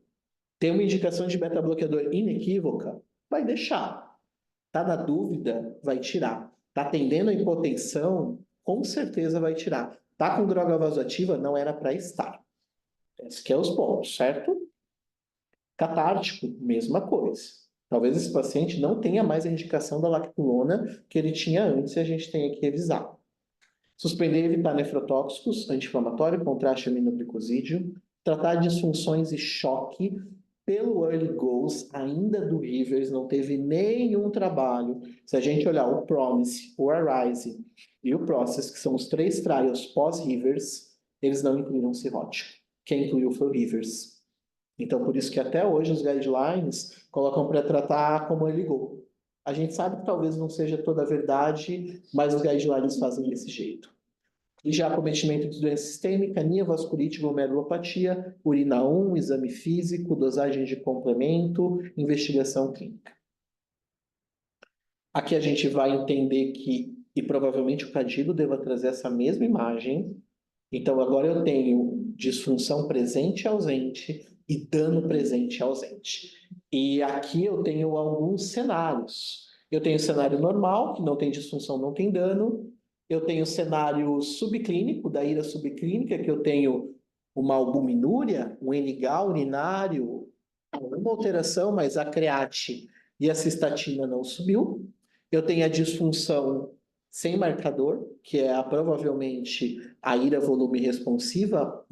Tem uma indicação de beta-bloqueador inequívoca? Vai deixar. Tá na dúvida? Vai tirar. Tá tendendo a hipotensão? Com certeza vai tirar. Tá com droga vasoativa? Não era para estar. Esses aqui são os pontos, certo? Catártico, mesma coisa. Talvez esse paciente não tenha mais a indicação da lactulona que ele tinha antes e a gente tenha que revisar. Suspender e evitar nefrotóxicos, anti-inflamatório, contraste aminoglicosídeo, tratar disfunções e choque. Pelo Early Goals, ainda do Rivers, não teve nenhum trabalho. Se a gente olhar o Promise, o Arise e o Process, que são os 3 trials pós-Rivers, eles não incluíram cirrótico. Quem incluiu foi o Rivers. Então, por isso que até hoje os guidelines colocam para tratar como Early Goal. A gente sabe que talvez não seja toda a verdade, mas os guidelines fazem desse jeito. E já acometimento de doença sistêmica, anemia, vasculite, glomerulopatia, urina 1, exame físico, dosagem de complemento, investigação clínica. Aqui a gente vai entender que, e provavelmente o Cadilo deva trazer essa mesma imagem. Então agora eu tenho disfunção presente e ausente e dano presente e ausente. E aqui eu tenho alguns cenários. Eu tenho o cenário normal, que não tem disfunção, não tem dano. Eu tenho o cenário subclínico, da ira subclínica, que eu tenho uma albuminúria, um NGAL urinário, uma alteração, mas a create e a cistatina não subiu. Eu tenho a disfunção sem marcador, que é provavelmente a ira volume responsiva,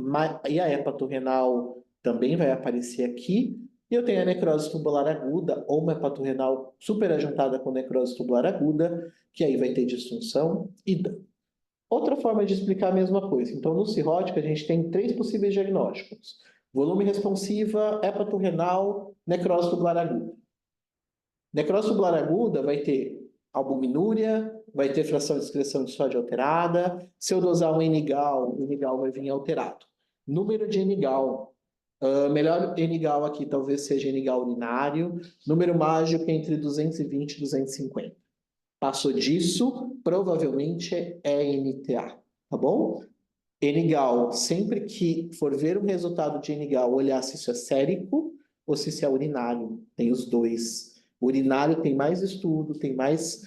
e a hepatorrenal também vai aparecer aqui. E eu tenho a necrose tubular aguda, ou uma hepatorrenal superajuntada com necrose tubular aguda, que aí vai ter disfunção e dano. Outra forma de explicar a mesma coisa. Então, no cirrótico, a gente tem 3 possíveis diagnósticos. Volume responsiva, hepatorrenal, necrose tubular aguda. Necrose tubular aguda vai ter albuminúria, vai ter fração de excreção de sódio alterada. Se eu dosar um NGAL, o NGAL vai vir alterado. Número de NGAL. Melhor NGAL aqui talvez seja NGAL urinário. Número mágico entre 220 e 250. Passou disso, provavelmente é NTA, tá bom? NGAL, sempre que for ver um resultado de NGAL, olhar se isso é sérico ou se isso é urinário. Tem os dois. O urinário tem mais estudo, tem mais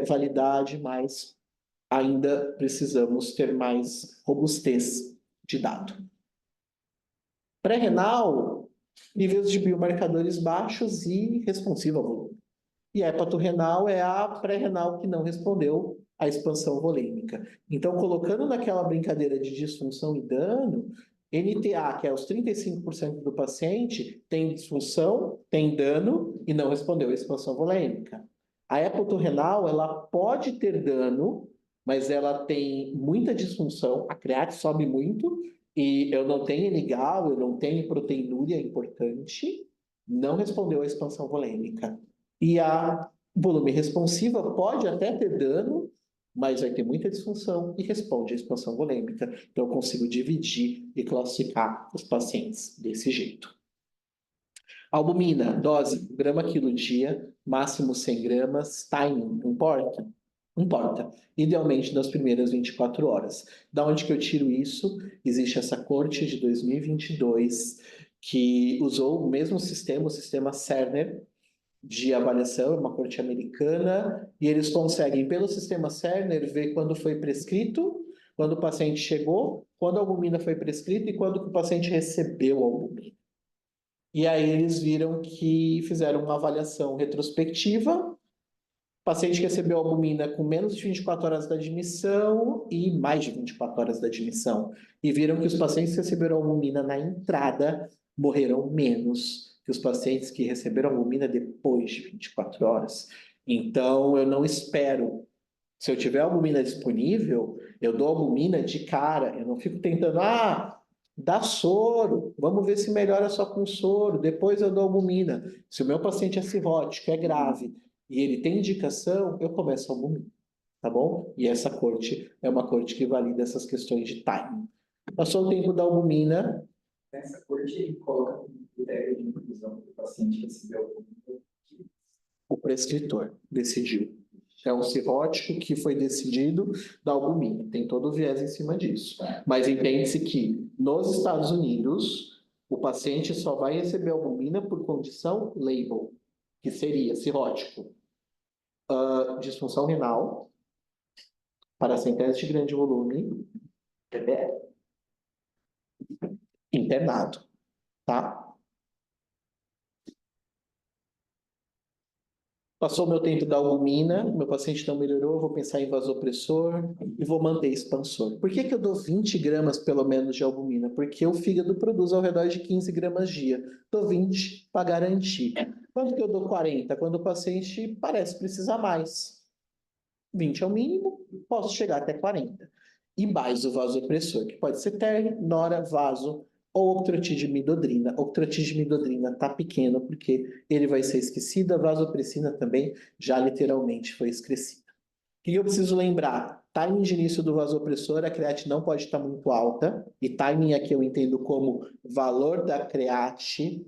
validade, mas ainda precisamos ter mais robustez de dado. Pré-renal, níveis de biomarcadores baixos e responsiva ao volume. E a hepatorrenal é a pré-renal que não respondeu à expansão volêmica. Então, colocando naquela brincadeira de disfunção e dano, NTA, que é os 35% do paciente, tem disfunção, tem dano e não respondeu à expansão volêmica. A hepatorrenal, ela pode ter dano, mas ela tem muita disfunção, a create sobe muito, e eu não tenho NGAL, eu não tenho proteinúria importante, não respondeu à expansão volêmica. E a volume responsiva pode até ter dano, mas vai ter muita disfunção e responde à expansão volêmica. Então, eu consigo dividir e classificar os pacientes desse jeito. Albumina, dose, grama quilo dia, máximo 100 gramas, timing, importa? Importa. Idealmente nas primeiras 24 horas. Da onde que eu tiro isso? Existe essa corte de 2022 que usou o mesmo sistema, o sistema Cerner, de avaliação, uma corte americana, e eles conseguem, pelo sistema Cerner, ver quando foi prescrito, quando o paciente chegou, quando a albumina foi prescrita e quando o paciente recebeu a albumina. E aí eles viram que fizeram uma avaliação retrospectiva, paciente que recebeu albumina com menos de 24 horas da admissão e mais de 24 horas da admissão. E viram que os pacientes que receberam albumina na entrada morreram menos que os pacientes que receberam albumina depois de 24 horas. Então, eu não espero. Se eu tiver albumina disponível, eu dou albumina de cara. Eu não fico tentando, dá soro, vamos ver se melhora só com soro, depois eu dou albumina. Se o meu paciente é cirrótico, é grave, e ele tem indicação, eu começo a albumina, tá bom? E essa corte é uma corte que valida essas questões de timing. Passou o tempo da albumina. Nessa corte, ele coloca como critério de inclusão do paciente que recebeu albumina. O prescritor decidiu. É um cirrótico que foi decidido da albumina. Tem todo o viés em cima disso. Mas entende-se que, nos Estados Unidos, o paciente só vai receber albumina por condição label, que seria cirrótico, disfunção renal, paracentese de grande volume, internado, tá? Passou o meu tempo da albumina, meu paciente não melhorou, vou pensar em vasopressor e vou manter expansor. Por que que eu dou 20 gramas pelo menos de albumina? Porque o fígado produz ao redor de 15 gramas dia. Dou 20 para garantir. Quanto que eu dou 40? Quando o paciente parece precisar mais. 20 é o mínimo, posso chegar até 40. E mais o vasopressor, que pode ser TER, nora, vaso ou octreotide-midodrina. Octreotide-midodrina está pequeno porque ele vai ser esquecido, a vasopressina também já literalmente foi esquecida. O que eu preciso lembrar? Timing de início do vasopressor, a create não pode estar muito alta, e timing aqui eu entendo como valor da create.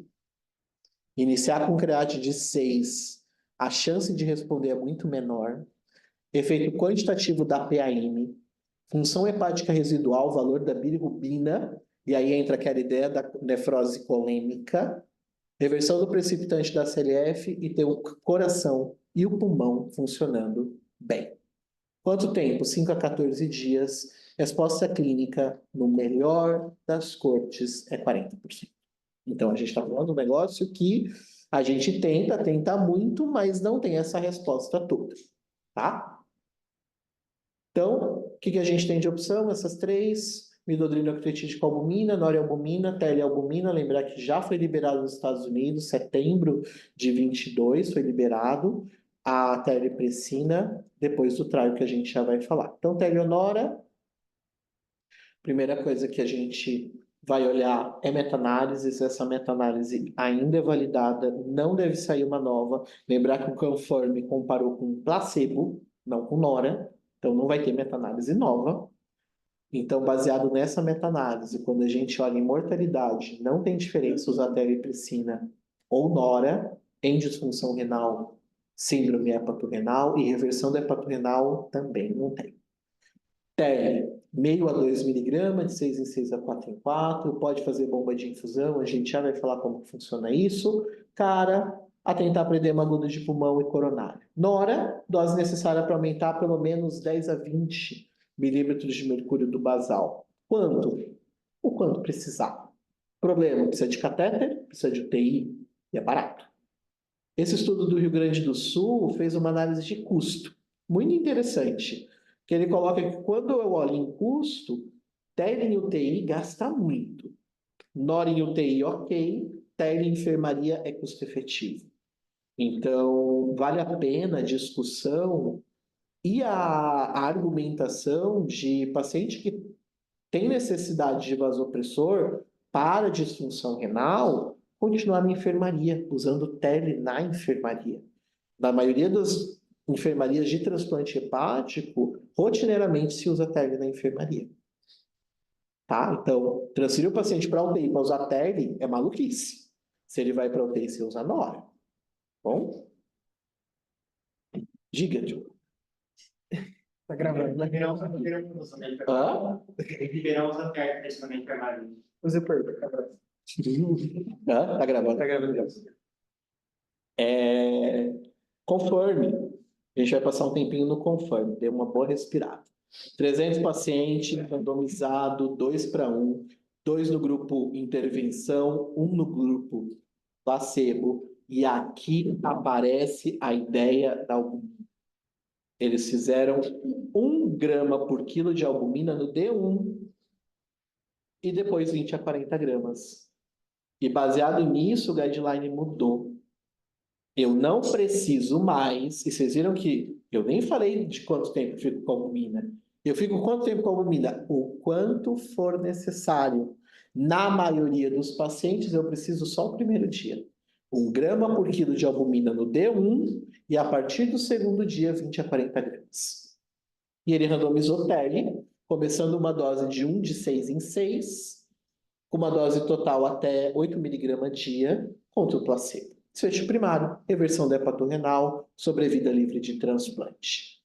Iniciar com create de 6, a chance de responder é muito menor. Efeito quantitativo da PAM, função hepática residual, valor da bilirrubina, e aí entra aquela ideia da nefrose colêmica, reversão do precipitante da CLF e ter o coração e o pulmão funcionando bem. Quanto tempo? 5 a 14 dias. Resposta clínica, no melhor das cortes, é 40%. Então, a gente está falando de um negócio que a gente tenta muito, mas não tem essa resposta toda, tá? Então, o que a gente tem de opção? Essas três: midodrina, octreotide com albumina, norialbumina, telealbumina. Lembrar que já foi liberado nos Estados Unidos, setembro de 22 foi liberado a telepressina, depois do trial que a gente já vai falar. Então, teleonora, primeira coisa que a gente vai olhar é meta-análise. Se essa meta-análise ainda é validada, não deve sair uma nova. Lembrar que o Conforme comparou com placebo, não com nora. Então, não vai ter meta-análise nova. Então, baseado nessa meta-análise, quando a gente olha em mortalidade, não tem diferença usar telepressina ou nora em disfunção renal, síndrome hepatorrenal, e reversão da hepatorrenal também não tem. Tele, meio a 2 miligramas, de 6 em 6 a 4 em 4, pode fazer bomba de infusão, a gente já vai falar como funciona isso. Cara, atentar para edema agudo de pulmão e coronário. Nora, dose necessária para aumentar pelo menos 10 a 20 milímetros de mercúrio do basal. Quanto? O quanto precisar. Problema, precisa de catéter, precisa de UTI, e é barato. Esse estudo do Rio Grande do Sul fez uma análise de custo, muito interessante, que ele coloca que quando eu olho em custo, TEL em UTI gasta muito. Nora em UTI, ok. TEL em enfermaria é custo efetivo. Então, vale a pena a discussão e a argumentação de paciente que tem necessidade de vasopressor para disfunção renal, continuar na enfermaria, usando tele na enfermaria. Na maioria dos enfermarias de transplante hepático, rotineiramente se usa TERL na enfermaria. Tá? Então, transferir o paciente para UTI para usar TERL é maluquice. Se ele vai para UTI, você usa NOR. Bom? Diga, Diogo. Tá gravando, né? Hã? Liberar os atletas também para Maria. Você pergunta. Hã? Tá gravando? Tá gravando. Conforme. A gente vai passar um tempinho no conforme. Dê uma boa respirada. 300 pacientes, randomizado, 2:1. 2 no grupo intervenção, 1 no grupo placebo. E aqui aparece a ideia da albumina. Eles fizeram 1 grama por quilo de albumina no D1 e depois 20 a 40 gramas. E baseado nisso, o guideline mudou. Eu não preciso mais, e vocês viram que eu nem falei de quanto tempo eu fico com albumina. Eu fico quanto tempo com albumina? O quanto for necessário. Na maioria dos pacientes, eu preciso só o primeiro dia. 1 grama por quilo de albumina no D1 e a partir do segundo dia, 20 a 40 gramas. E ele randomizou TERL, começando uma dose de 1 de 6 em 6, com uma dose total até 8 mg dia, contra o placebo. Desfecho primário, reversão da hepatorrenal, sobrevida livre de transplante.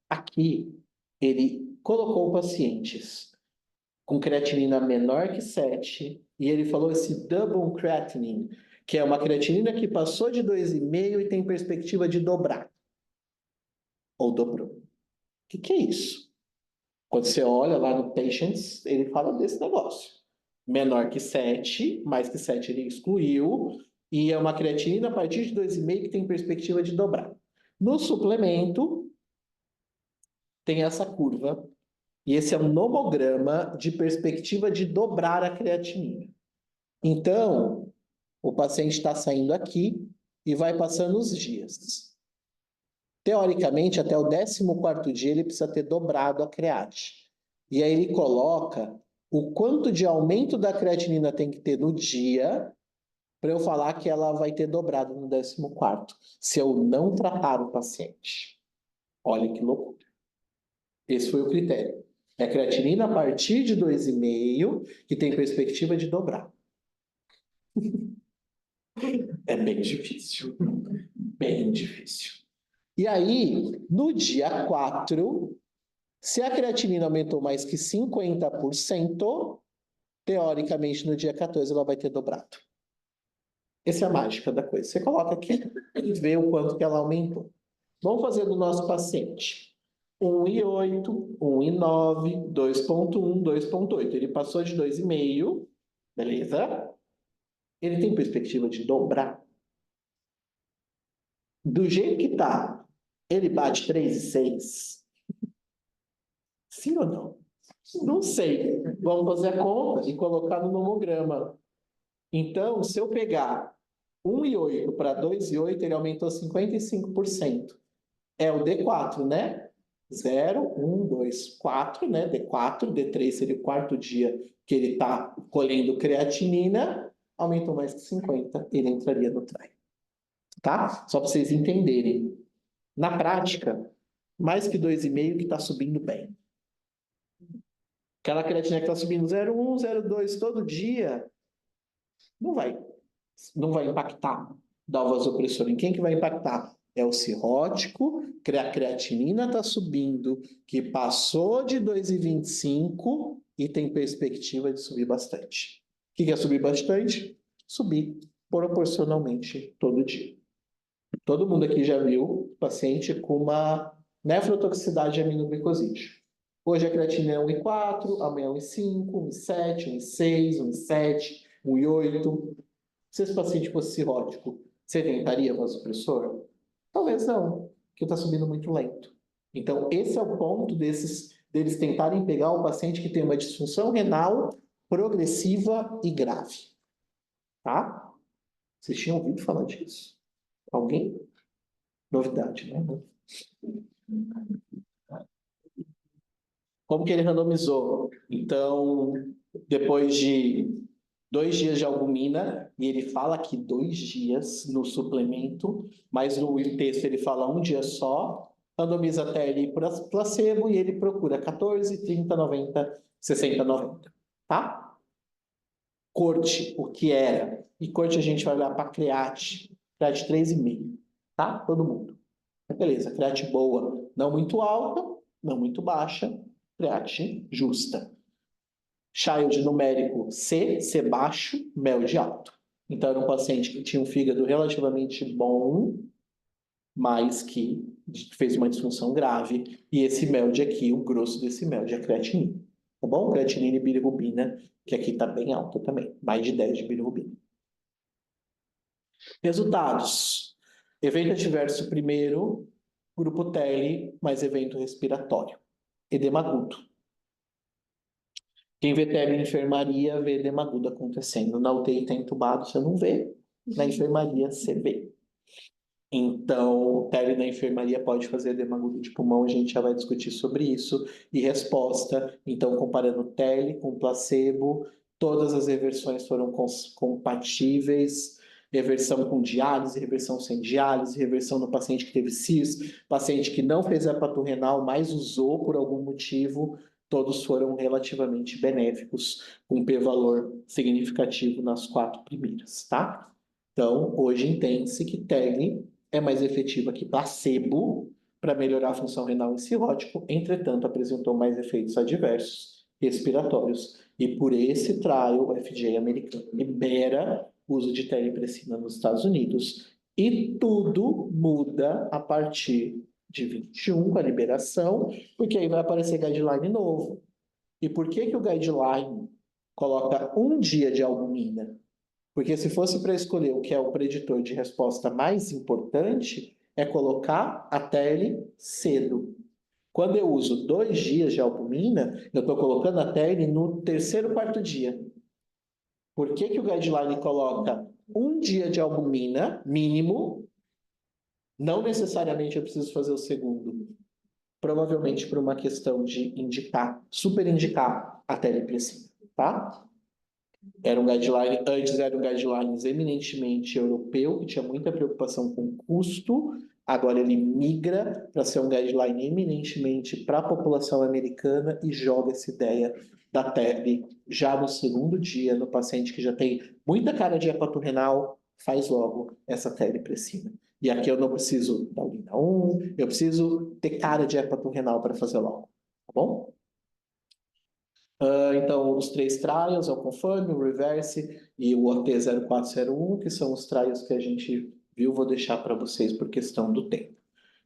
Aqui, ele colocou pacientes com creatinina menor que 7, e ele falou esse double creatinine, que é uma creatinina que passou de 2,5 e tem perspectiva de dobrar. Ou dobrou. O que é isso? Quando você olha lá no Patients, ele fala desse negócio. Menor que 7, mais que 7 ele excluiu, e é uma creatinina a partir de 2,5 que tem perspectiva de dobrar. No suplemento, tem essa curva, e esse é um nomograma de perspectiva de dobrar a creatinina. Então, o paciente está saindo aqui e vai passando os dias. Teoricamente, até o 14º dia, ele precisa ter dobrado a create. E aí ele coloca o quanto de aumento da creatinina tem que ter no dia para eu falar que ela vai ter dobrado no 14º, se eu não tratar o paciente. Olha que loucura. Esse foi o critério. É a creatinina a partir de 2,5 que tem perspectiva de dobrar. É bem difícil. Bem difícil. E aí, no dia 4, se a creatinina aumentou mais que 50%, teoricamente no dia 14 ela vai ter dobrado. Essa é a mágica da coisa. Você coloca aqui e vê o quanto que ela aumentou. Vamos fazer do nosso paciente. 1,8, 1,9, 2,1, 2,8. Ele passou de 2,5, beleza? Ele tem perspectiva de dobrar. Do jeito que tá, ele bate 3,6? Sim ou não? Não sei. Vamos fazer a conta e colocar no nomograma. Então, se eu pegar 1,8 para 2,8, ele aumentou 55%. É o D4, né? 0, 1, 2, 4, né? D4, D3 seria o 4º dia que ele está colhendo creatinina, aumentou mais que 50, ele entraria no TRAI. Tá? Só para vocês entenderem. Na prática, mais que 2,5 que está subindo bem. Aquela creatina que está subindo 0,1, 0,2 todo dia, não vai impactar dar o vasopressor. Em quem que vai impactar? É o cirrótico, que a creatinina está subindo, que passou de 2,25 e tem perspectiva de subir bastante. O que é subir bastante? Subir proporcionalmente todo dia. Todo mundo aqui já viu paciente com uma nefrotoxicidade de aminoglicosídeo. Hoje a creatina é 1,4, amanhã 1,5, 1,7, 1,6, 1,7, 1,8. Se esse paciente fosse cirrótico, você tentaria vasopressor? Talvez não, porque está subindo muito lento. Então, esse é o ponto deles tentarem pegar o paciente que tem uma disfunção renal progressiva e grave. Tá? Vocês tinham ouvido falar disso? Alguém? Novidade, né? Como que ele randomizou? Então, depois de 2 dias de albumina, e ele fala aqui 2 dias no suplemento, mas no texto ele fala 1 dia só, randomiza até ele para placebo e ele procura 14, 30, 90, 60, 90, tá? Corte, o que era? E corte a gente vai olhar para create 3,5, tá? Todo mundo. Beleza, create boa, não muito alta, não muito baixa, create justa. Child numérico C baixo, MELD alto. Então, era um paciente que tinha um fígado relativamente bom, mas que fez uma disfunção grave. E esse MELD aqui, o grosso desse MELD é creatinina. Tá bom? Creatinina e bilirrubina, que aqui está bem alta também. Mais de 10 de bilirrubina. Resultados. Evento adverso primeiro, grupo TELE, mais evento respiratório. Edema agudo. Quem vê TELE em enfermaria vê edema agudo acontecendo. Na UTI está entubado, você não vê. Na enfermaria, você vê. Então, TELE na enfermaria pode fazer edema agudo de pulmão, a gente já vai discutir sobre isso. E resposta, então, comparando TELE com placebo, todas as reversões foram compatíveis. Reversão com diálise, reversão sem diálise, reversão no paciente que teve CIRS, paciente que não fez hepatorrenal, mas usou por algum motivo, todos foram relativamente benéficos, com p-valor significativo nas 4 primeiras, tá? Então, hoje entende-se que TELE é mais efetiva que placebo para melhorar a função renal em cirrótico, entretanto, apresentou mais efeitos adversos respiratórios. E por esse trial, o FDA americano libera o uso de teripressina nos Estados Unidos. E tudo muda a partir de 21, com a liberação, porque aí vai aparecer guideline novo. E por que o guideline coloca 1 dia de albumina? Porque se fosse para escolher o que é o preditor de resposta mais importante, é colocar a TELE cedo. Quando eu uso 2 dias de albumina, eu estou colocando a TELE no 3º, 4º dia. Por que o guideline coloca 1 dia de albumina, mínimo? Não necessariamente eu preciso fazer o segundo. Provavelmente por uma questão de super indicar a teripressina, tá? Era um guideline, antes era um guideline eminentemente europeu, que tinha muita preocupação com custo. Agora ele migra para ser um guideline eminentemente para a população americana e joga essa ideia da TELE já no 2º dia, no paciente que já tem muita cara de hepatorrenal, faz logo essa teripressina. E aqui eu não preciso da urina 1, eu preciso ter cara de hepatorrenal para fazer logo, tá bom? Então, os 3 trials, o Confirm, o Reverse e o OT0401, que são os trials que a gente viu, vou deixar para vocês por questão do tempo.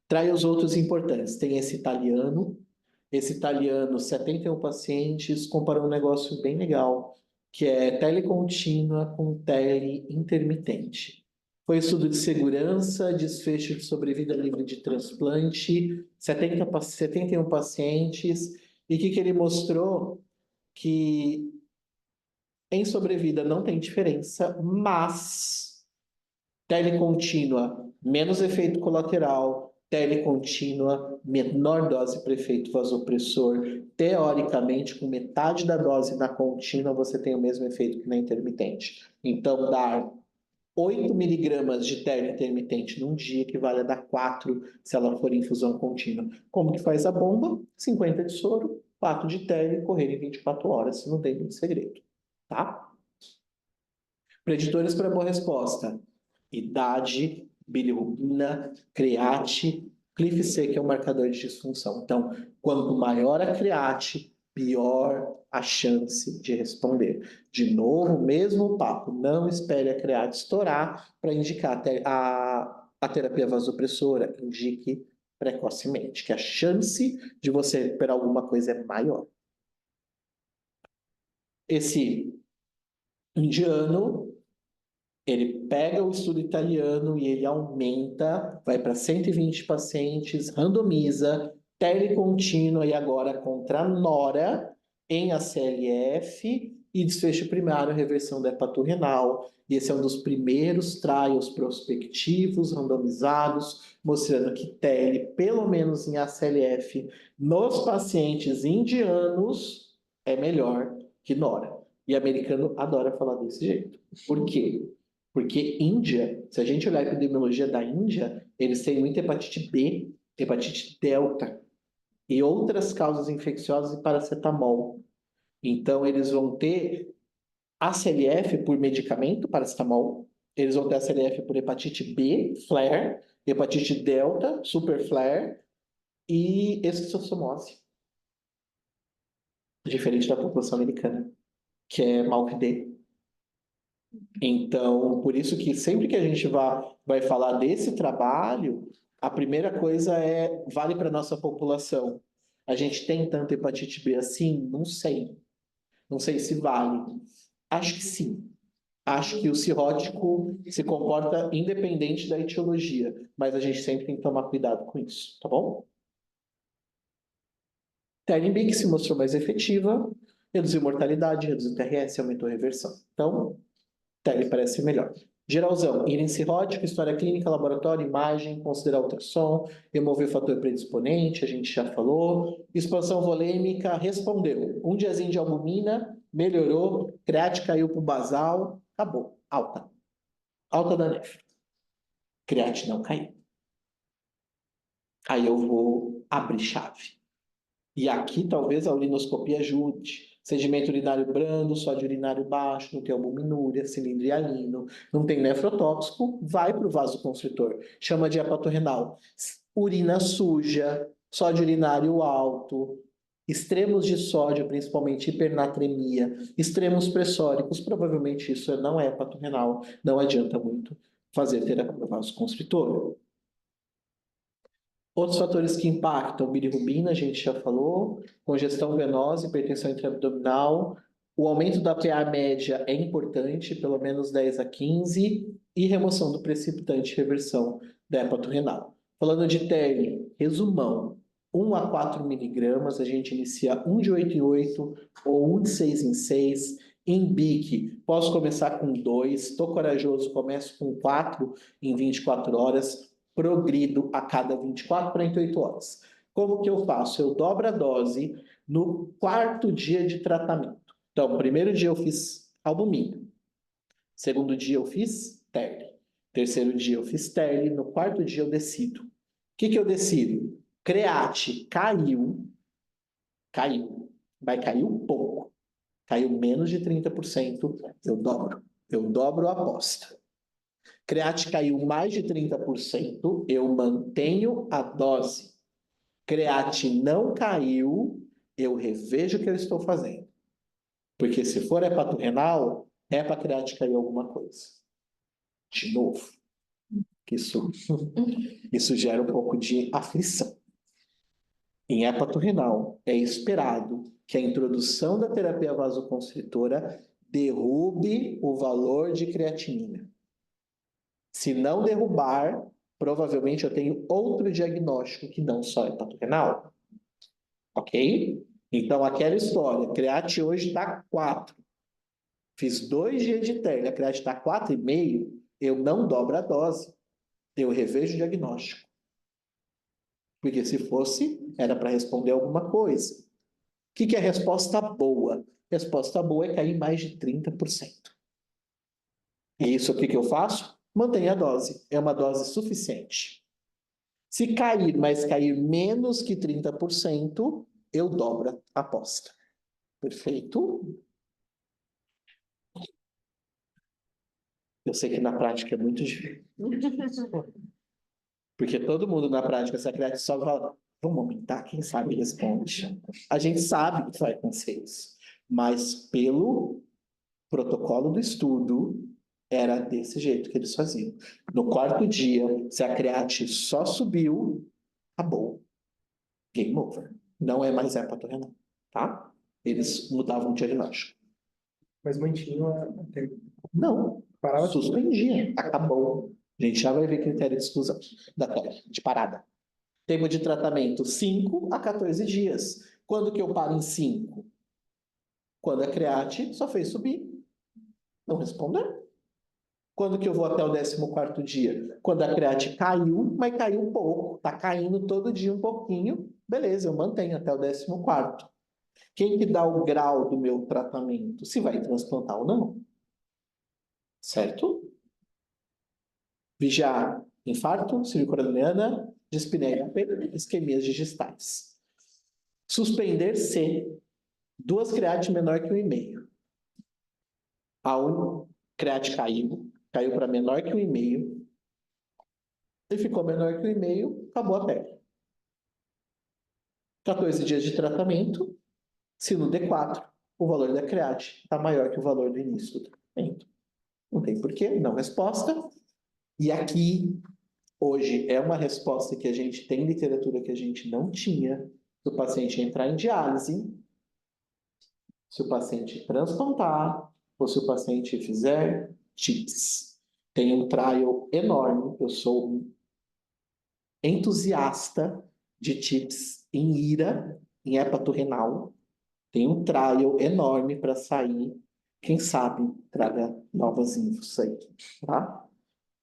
Trials outros importantes, tem esse italiano, 71 pacientes, comparou um negócio bem legal, que é TELE contínua com TELE intermitente. Foi estudo de segurança, desfecho de sobrevida livre de transplante, 71 pacientes, e o que ele mostrou? Que em sobrevida não tem diferença, mas TELE contínua, menos efeito colateral, TELE contínua, menor dose para efeito vasopressor. Teoricamente, com metade da dose na contínua, você tem o mesmo efeito que na intermitente. Então, dar 8 miligramas de TELE intermitente num dia equivale a dar 4 se ela for infusão contínua. Como que faz a bomba? 50 de soro, 4 de TELE, correr em 24 horas, não tem muito segredo, tá? Preditores para boa resposta. Idade, bilirrubina, create, CLIF-C, que é o marcador de disfunção. Então, quanto maior a create, pior a chance de responder. De novo, mesmo papo, não espere a create estourar para indicar a terapia vasopressora, indique precocemente, que a chance de você recuperar alguma coisa é maior. Esse indiano, ele pega o estudo italiano e ele aumenta, vai para 120 pacientes, randomiza, TELE contínua e agora contra NORA em ACLF e desfecho primário, reversão da hepatorrenal. E esse é um dos primeiros trials prospectivos, randomizados, mostrando que TELE, pelo menos em ACLF, nos pacientes indianos, é melhor que NORA. E americano adora falar desse jeito. Por quê? Porque Índia, se a gente olhar a epidemiologia da Índia, eles têm muita hepatite B, hepatite delta e outras causas infecciosas e paracetamol. Então, eles vão ter ACLF por medicamento, paracetamol. Eles vão ter ACLF por hepatite B, flare, hepatite delta, super flare e esquistossomose. Diferente da população americana, que é MALC-D. Então, por isso que sempre que a gente vai falar desse trabalho, a primeira coisa é, vale para a nossa população. A gente tem tanta hepatite B assim? Não sei. Não sei se vale. Acho que sim. Acho que o cirrótico se comporta independente da etiologia, mas a gente sempre tem que tomar cuidado com isso, tá bom? Terlimbic se mostrou mais efetiva, reduziu mortalidade, reduziu TRS, aumentou a reversão. Então, Tele parece melhor. Geralzão, íris cirrótico, história clínica, laboratório, imagem, considerar ultrassom, remover o fator predisponente, a gente já falou. Expansão volêmica, respondeu. Um diazinho de albumina, melhorou, create caiu para o basal, acabou, alta. Alta da nefro. Create não caiu. Aí eu vou abrir chave. E aqui talvez a urinoscopia ajude. Sedimento urinário brando, sódio urinário baixo, não tem albuminúria, cilindro hialino, não tem nefrotóxico, vai para o vasoconstritor. Chama de hepatorrenal. Urina suja, sódio urinário alto, extremos de sódio, principalmente hipernatremia, extremos pressóricos, provavelmente isso não é hepatorrenal, não adianta muito fazer terapia vasoconstritor. Outros fatores que impactam, bilirrubina, a gente já falou, congestão venosa, hipertensão intraabdominal, o aumento da PA média é importante, pelo menos 10 a 15, e remoção do precipitante e reversão da hepatorrenal. Falando de TERN, resumão, 1 a 4 miligramas, a gente inicia 1 de 8 em 8 ou 1 de 6 em 6. Em BIC, posso começar com 2, estou corajoso, começo com 4 em 24 horas, progrido a cada 24 a 48 horas. Como que eu faço? Eu dobro a dose no 4º dia de tratamento. Então, primeiro dia eu fiz albumina. Segundo dia eu fiz TERL. Terceiro dia eu fiz TERL. No 4º dia eu decido. O que eu decido? Create caiu. Caiu. Vai cair um pouco. Caiu menos de 30%. Eu dobro. Eu dobro a aposta. Create caiu mais de 30%, eu mantenho a dose. Create não caiu, eu revejo o que eu estou fazendo. Porque se for hepatorrenal, é para create cair alguma coisa. De novo. Isso gera um pouco de aflição. Em hepatorrenal, é esperado que a introdução da terapia vasoconstritora derrube o valor de creatinina. Se não derrubar, provavelmente eu tenho outro diagnóstico que não só hepatorrenal. Ok? Então, aquela história, create hoje está 4. Fiz 2 dias de TERL, a create está 4,5, eu não dobro a dose. Eu revejo o diagnóstico. Porque se fosse, era para responder alguma coisa. O que é resposta boa? Resposta boa é cair mais de 30%. E isso o que eu faço? Mantenha a dose. É uma dose suficiente. Se cair, mas cair menos que 30%, eu dobro a aposta. Perfeito? Eu sei que na prática é muito difícil. Porque todo mundo na prática, se a criança só fala, vamos aumentar, quem sabe responde. A gente sabe que vai acontecer isso. Mas pelo protocolo do estudo, era desse jeito que eles faziam. No 4º dia, se a create só subiu, acabou. Game over. Não é mais hepatorrenal, tá? Eles mudavam o diagnóstico. Mas mantinham Não. Parava suspendia. Acabou. A gente já vai ver critério de exclusão da TERL, de parada. Tempo de tratamento, 5 a 14 dias. Quando que eu paro em 5? Quando a create só fez subir. Não respondeu. Quando que eu vou até o 14º dia? Quando a create caiu, mas caiu um pouco. Está caindo todo dia um pouquinho. Beleza, eu mantenho até o 14º. Quem que dá o grau do meu tratamento? Se vai transplantar ou não. Certo? Vigiar infarto, cirurgia coronariana, dispneia, isquemias digestais. Suspender se 2 creat menor que 1,5. A 1 creat caiu para menor que 1,5. Se ficou menor que 1,5, acabou a pele. 14 dias de tratamento. Se no D4, o valor da creat está maior que o valor do início do tratamento. Não tem porquê, não resposta. E aqui, hoje, é uma resposta que a gente tem literatura que a gente não tinha. Se o paciente entrar em diálise, se o paciente transplantar, ou se o paciente fizer TIPS. Tem um trial enorme, eu sou um entusiasta de TIPS em IRA, em hepatorrenal. Tem um trial enorme para sair. Quem sabe traga novas infos aí, tá?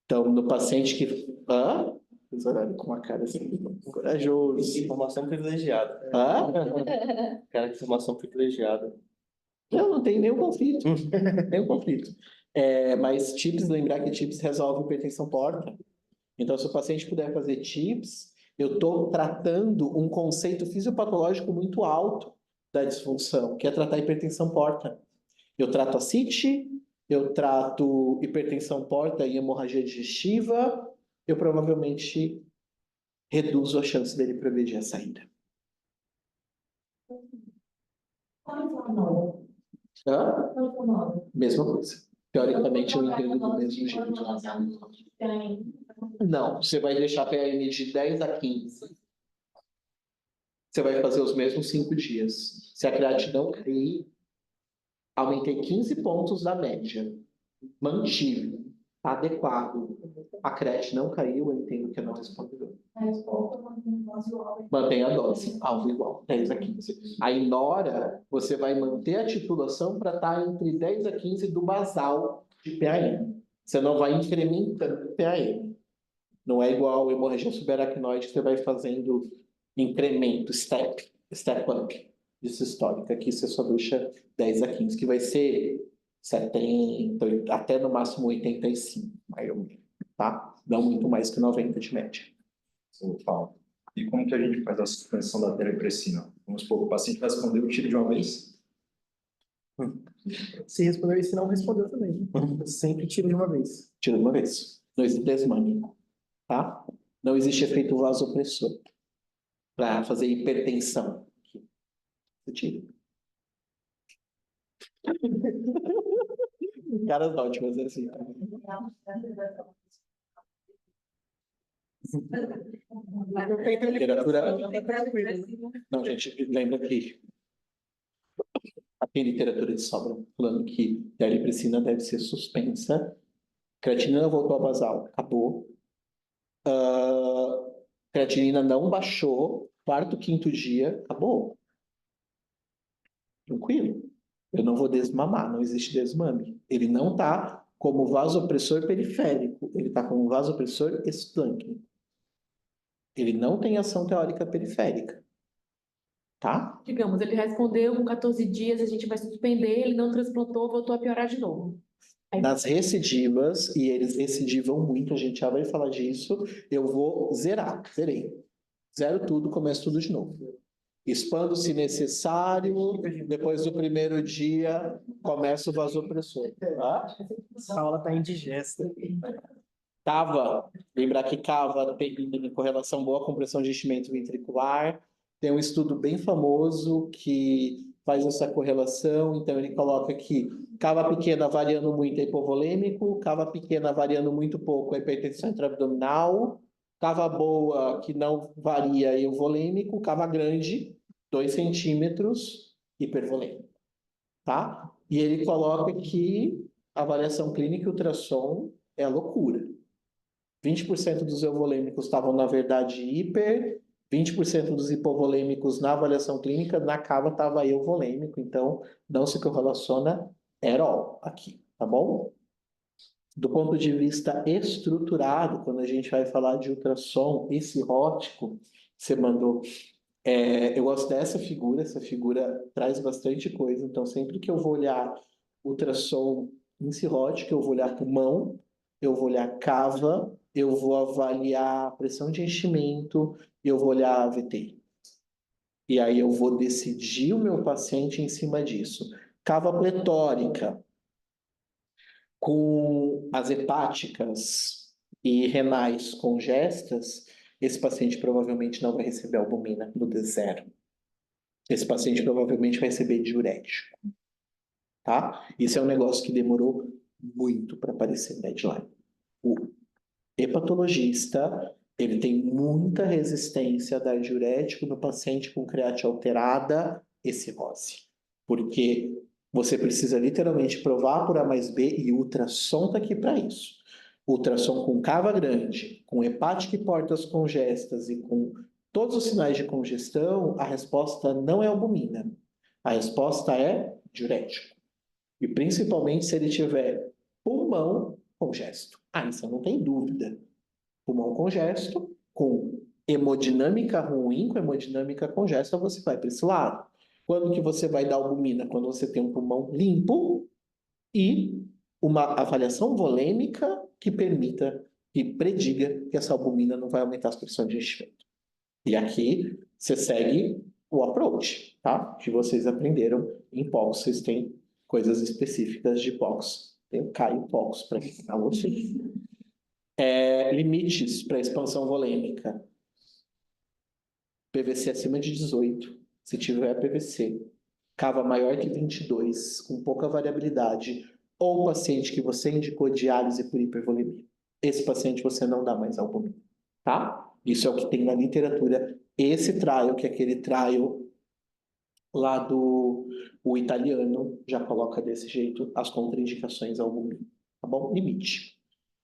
Então, no paciente que... Hã? Fiz horário com uma cara assim, corajoso. Informação privilegiada. Hã? Cara, que informação privilegiada. Não tem nenhum conflito. Nenhum conflito. Mas TIPS, lembrar que TIPS resolve hipertensão porta. Então, se o paciente puder fazer TIPS, eu estou tratando um conceito fisiopatológico muito alto da disfunção, que é tratar hipertensão porta. Eu trato ascite, eu trato hipertensão porta e hemorragia digestiva, eu provavelmente reduzo a chance dele progredir a saída. Hã? Mesma coisa. Teoricamente, eu entendo do mesmo jeito. Não, você vai deixar PM de 10 a 15. Você vai fazer os mesmos 5 dias. Se a creatina não cair, aumentei 15 pontos da média. Mantive. Adequado. A creatina não caiu, eu entendo que é não respondeu. Mantém a dose, algo igual, 10 a 15. Aí, na hora, você vai manter a titulação para estar entre 10 a 15 do basal de PAM. Você não vai incrementando o PAM. Não é igual hemorragia subaracnoide que você vai fazendo incremento, step up de sistólica. Aqui você só deixa 10 a 15, que vai ser 70, até no máximo 85, mais ou menos, tá? Não muito mais que 90 de média. Paulo, e como que a gente faz a suspensão da telepressina? Vamos supor, o paciente respondeu o tiro de uma vez? Se respondeu e se não respondeu também. Sempre tira de uma vez. Tira de uma vez. Não existe desmame, tá? Não existe efeito vasopressor para fazer hipertensão. Você tira. Caras ótimas, assim. Literatura... Não, gente, lembra que tem literatura de sobra falando que a telepressina deve ser suspensa. Creatinina voltou a basal, acabou. Creatinina não baixou, quarto, quinto dia, acabou. Tranquilo. Eu não vou desmamar, não existe desmame. Ele não está como vasopressor periférico, ele está como vasopressor esplâncnico. Ele não tem ação teórica periférica. Tá? Digamos, ele respondeu com 14 dias, a gente vai suspender, ele não transplantou, voltou a piorar de novo. Nas recidivas, e eles recidivam muito, a gente já vai falar disso, eu vou zerar, zerei. Zero tudo, começo tudo de novo. Expando se necessário, depois do primeiro dia, começa o vasopressor. Tá? Essa aula tá indigesta. Cava, lembrar que cava tem correlação boa com pressão de enchimento ventricular. Tem um estudo bem famoso que faz essa correlação, então ele coloca aqui cava pequena variando muito é hipovolêmico, cava pequena variando muito pouco é hipertensão intraabdominal, cava boa que não varia é euvolêmico, cava grande, 2 centímetros, hipervolêmico, tá? E ele coloca que a avaliação clínica e ultrassom é a loucura. 20% dos euvolêmicos estavam, na verdade, hiper, 20% dos hipovolêmicos na avaliação clínica, na cava estava euvolêmico, então não se correlaciona at all aqui, tá bom? Do ponto de vista estruturado, quando a gente vai falar de ultrassom e cirrótico, você mandou Eu gosto dessa figura, essa figura traz bastante coisa, então sempre que eu vou olhar ultrassom cirrótico, eu vou olhar pulmão, eu vou olhar cava, eu vou avaliar pressão de enchimento, e eu vou olhar AVT. E aí eu vou decidir o meu paciente em cima disso. Cava pletórica, com as hepáticas e renais congestas, esse paciente provavelmente não vai receber albumina no D0. Esse paciente provavelmente vai receber diurético, tá? Isso é um negócio que demorou muito para aparecer no guideline. O hepatologista, ele tem muita resistência a dar diurético no paciente com creatina alterada e cirrose, porque você precisa literalmente provar por A mais B e o ultrassom está aqui para isso. Ultrassom com cava grande, com hepática e portas congestas e com todos os sinais de congestão, a resposta não é albumina. A resposta é diurético. E principalmente se ele tiver pulmão congesto. Isso não tem dúvida. Pulmão congesto, com hemodinâmica ruim, com hemodinâmica congesta, você vai para esse lado. Quando que você vai dar albumina? Quando você tem um pulmão limpo e uma avaliação volêmica que permita, que prediga que essa albumina não vai aumentar as pressões de enchimento. E aqui você segue o approach, tá? Que vocês aprenderam em POX. Vocês têm coisas específicas de POX. Tem o Caio POX para ensinar vocês. Limites para expansão volêmica. PVC acima de 18. Se tiver PVC. Cava maior que 22, com pouca variabilidade. Ou paciente que você indicou diálise por hipervolemia. Esse paciente você não dá mais albumina, tá? Isso é o que tem na literatura. Esse trial, que é aquele trial lá do o italiano, já coloca desse jeito as contraindicações ao albumina, tá bom? Limite.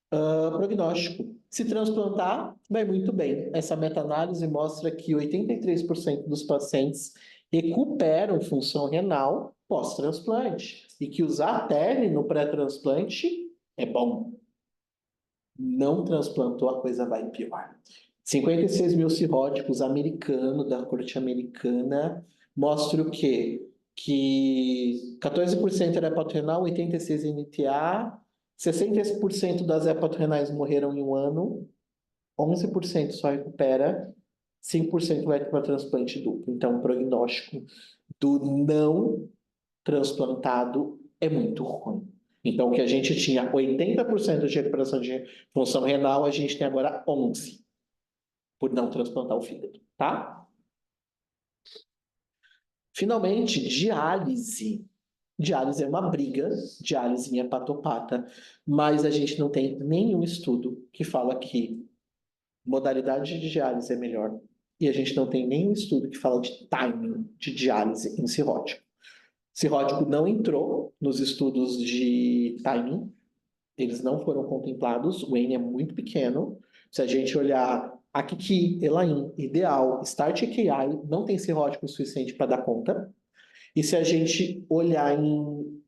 Prognóstico. Se transplantar, vai muito bem. Essa meta-análise mostra que 83% dos pacientes recuperam função renal pós-transplante e que usar TERN no pré-transplante é bom. Não transplantou, a coisa vai pior. 56 mil cirróticos americanos, da corte americana, mostra o quê? Que 14% era hepatorenal, 86% NTA, 60% das hepatorenais morreram em um ano, 11% só recupera, 5% vai para transplante duplo. Então, o prognóstico do não transplantado é muito ruim. Então, o que a gente tinha 80% de recuperação de função renal, a gente tem agora 11% por não transplantar o fígado, tá? Finalmente, diálise. Diálise é uma briga, diálise em hepatopata, mas a gente não tem nenhum estudo que fala que modalidade de diálise é melhor e a gente não tem nenhum estudo que fala de timing de diálise em cirrótico. Cirrótico não entrou nos estudos de timing, eles não foram contemplados, o N é muito pequeno. Se a gente olhar Akiki, Elaine, Ideal, Start EKI, não tem cirrótico o suficiente para dar conta. E se a gente olhar em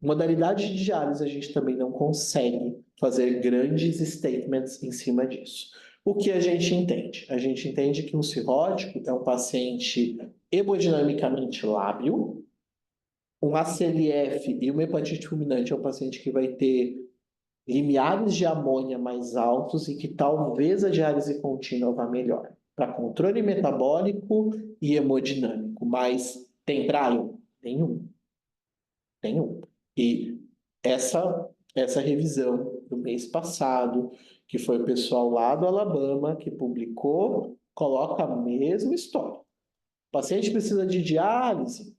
modalidade de diálise, a gente também não consegue fazer grandes statements em cima disso. O que a gente entende? A gente entende que um cirrótico é um paciente hemodinamicamente lábil, um ACLF e uma hepatite fulminante é um paciente que vai ter limiares de amônia mais altos e que talvez a diálise contínua vá melhor para controle metabólico e hemodinâmico. Mas tem trial? Nenhum. Nenhum. E essa revisão do mês passado, que foi o pessoal lá do Alabama que publicou, coloca a mesma história. O paciente precisa de diálise.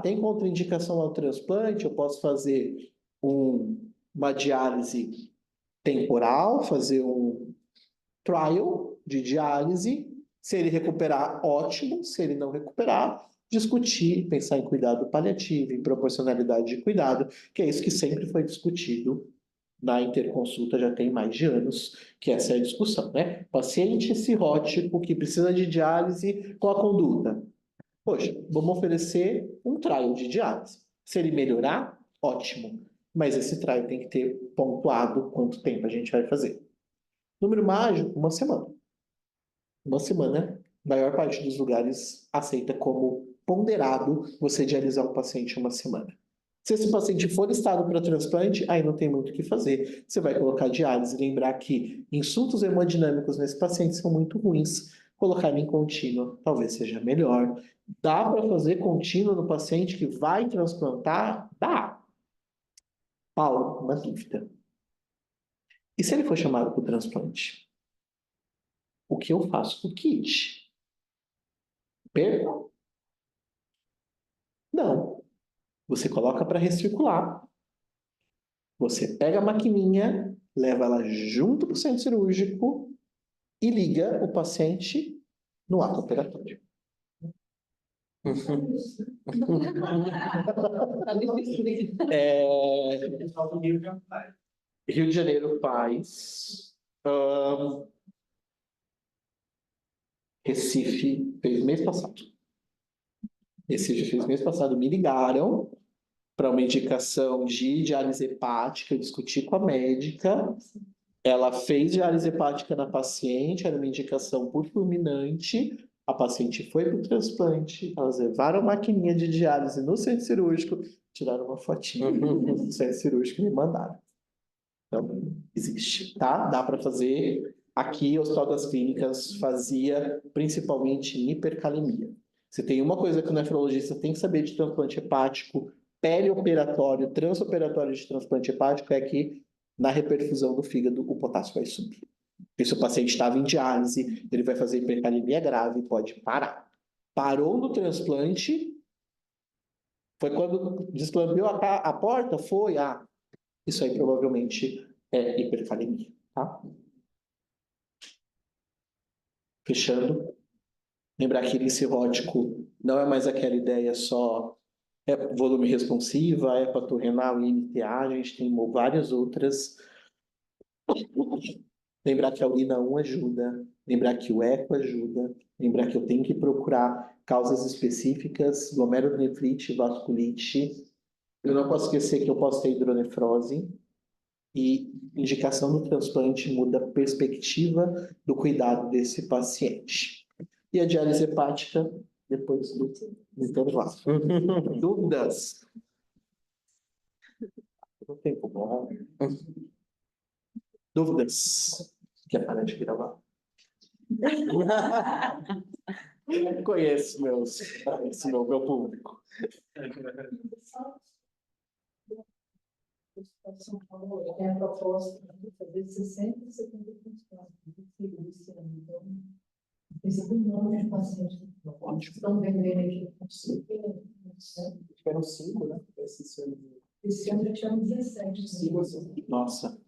Tem contraindicação ao transplante, eu posso fazer uma diálise temporal, fazer um trial de diálise. Se ele recuperar, ótimo. Se ele não recuperar, discutir, pensar em cuidado paliativo, em proporcionalidade de cuidado, que é isso que sempre foi discutido na interconsulta, já tem mais de anos, que essa é a discussão, né? Paciente cirrótico que precisa de diálise, qual a conduta? Poxa, vamos oferecer um trial de diálise. Se ele melhorar, ótimo. Mas esse trial tem que ter pontuado quanto tempo a gente vai fazer. Número mágico, 1 semana. Uma semana, a maior parte dos lugares aceita como ponderado você dialisar um paciente uma semana. Se esse paciente for listado para transplante, aí não tem muito o que fazer. Você vai colocar diálise. Lembrar que insultos hemodinâmicos nesse paciente são muito ruins. Colocar em contínuo talvez seja melhor. Dá para fazer contínuo no paciente que vai transplantar? Dá. Paulo, uma dúvida. E se ele for chamado para o transplante? O que eu faço com o kit? Perco? Não. Você coloca para recircular. Você pega a maquininha, leva ela junto para o centro cirúrgico e liga o paciente no ato operatório. Rio de Janeiro faz. Recife fez mês passado. Recife fez mês passado. Me ligaram para uma indicação de diálise hepática, eu discuti com a médica. Ela fez diálise hepática na paciente, era uma indicação por fulminante. A paciente foi para o transplante, elas levaram a maquininha de diálise no centro cirúrgico, tiraram uma fotinha no centro cirúrgico e me mandaram. Então, existe, tá? Dá para fazer. Aqui, o Hospital das Clínicas fazia principalmente em hipercalemia. Se tem uma coisa que o nefrologista tem que saber de transplante hepático, perioperatório, transoperatório de transplante hepático, é que na reperfusão do fígado o potássio vai subir. Porque se o paciente estava em diálise, ele vai fazer hipercalemia grave e pode parar. Parou no transplante, foi quando desclampeou a porta? Foi, isso aí provavelmente é hipercalemia, tá? Fechando. Lembrar que índice cirrótico não é mais aquela ideia só volume responsiva, hepatorrenal e NTA, a gente tem várias outras. Lembrar que a urina 1 ajuda, lembrar que o eco ajuda, lembrar que eu tenho que procurar causas específicas, glomerulonefrite, vasculite. Eu não posso esquecer que eu posso ter hidronefrose. E indicação do transplante muda a perspectiva do cuidado desse paciente. E a diálise hepática, depois do intervalo. Dúvidas? Não tem como. Dúvidas? Quer parar de gravar? Conheço meu público. São Paulo tem a proposta de fazer 60 e 70 esse ano. Então, tem sido um número de pacientes que estão vendendo aqui com super. Tiveram 5, né? Esse ano já tinham 17. Nossa.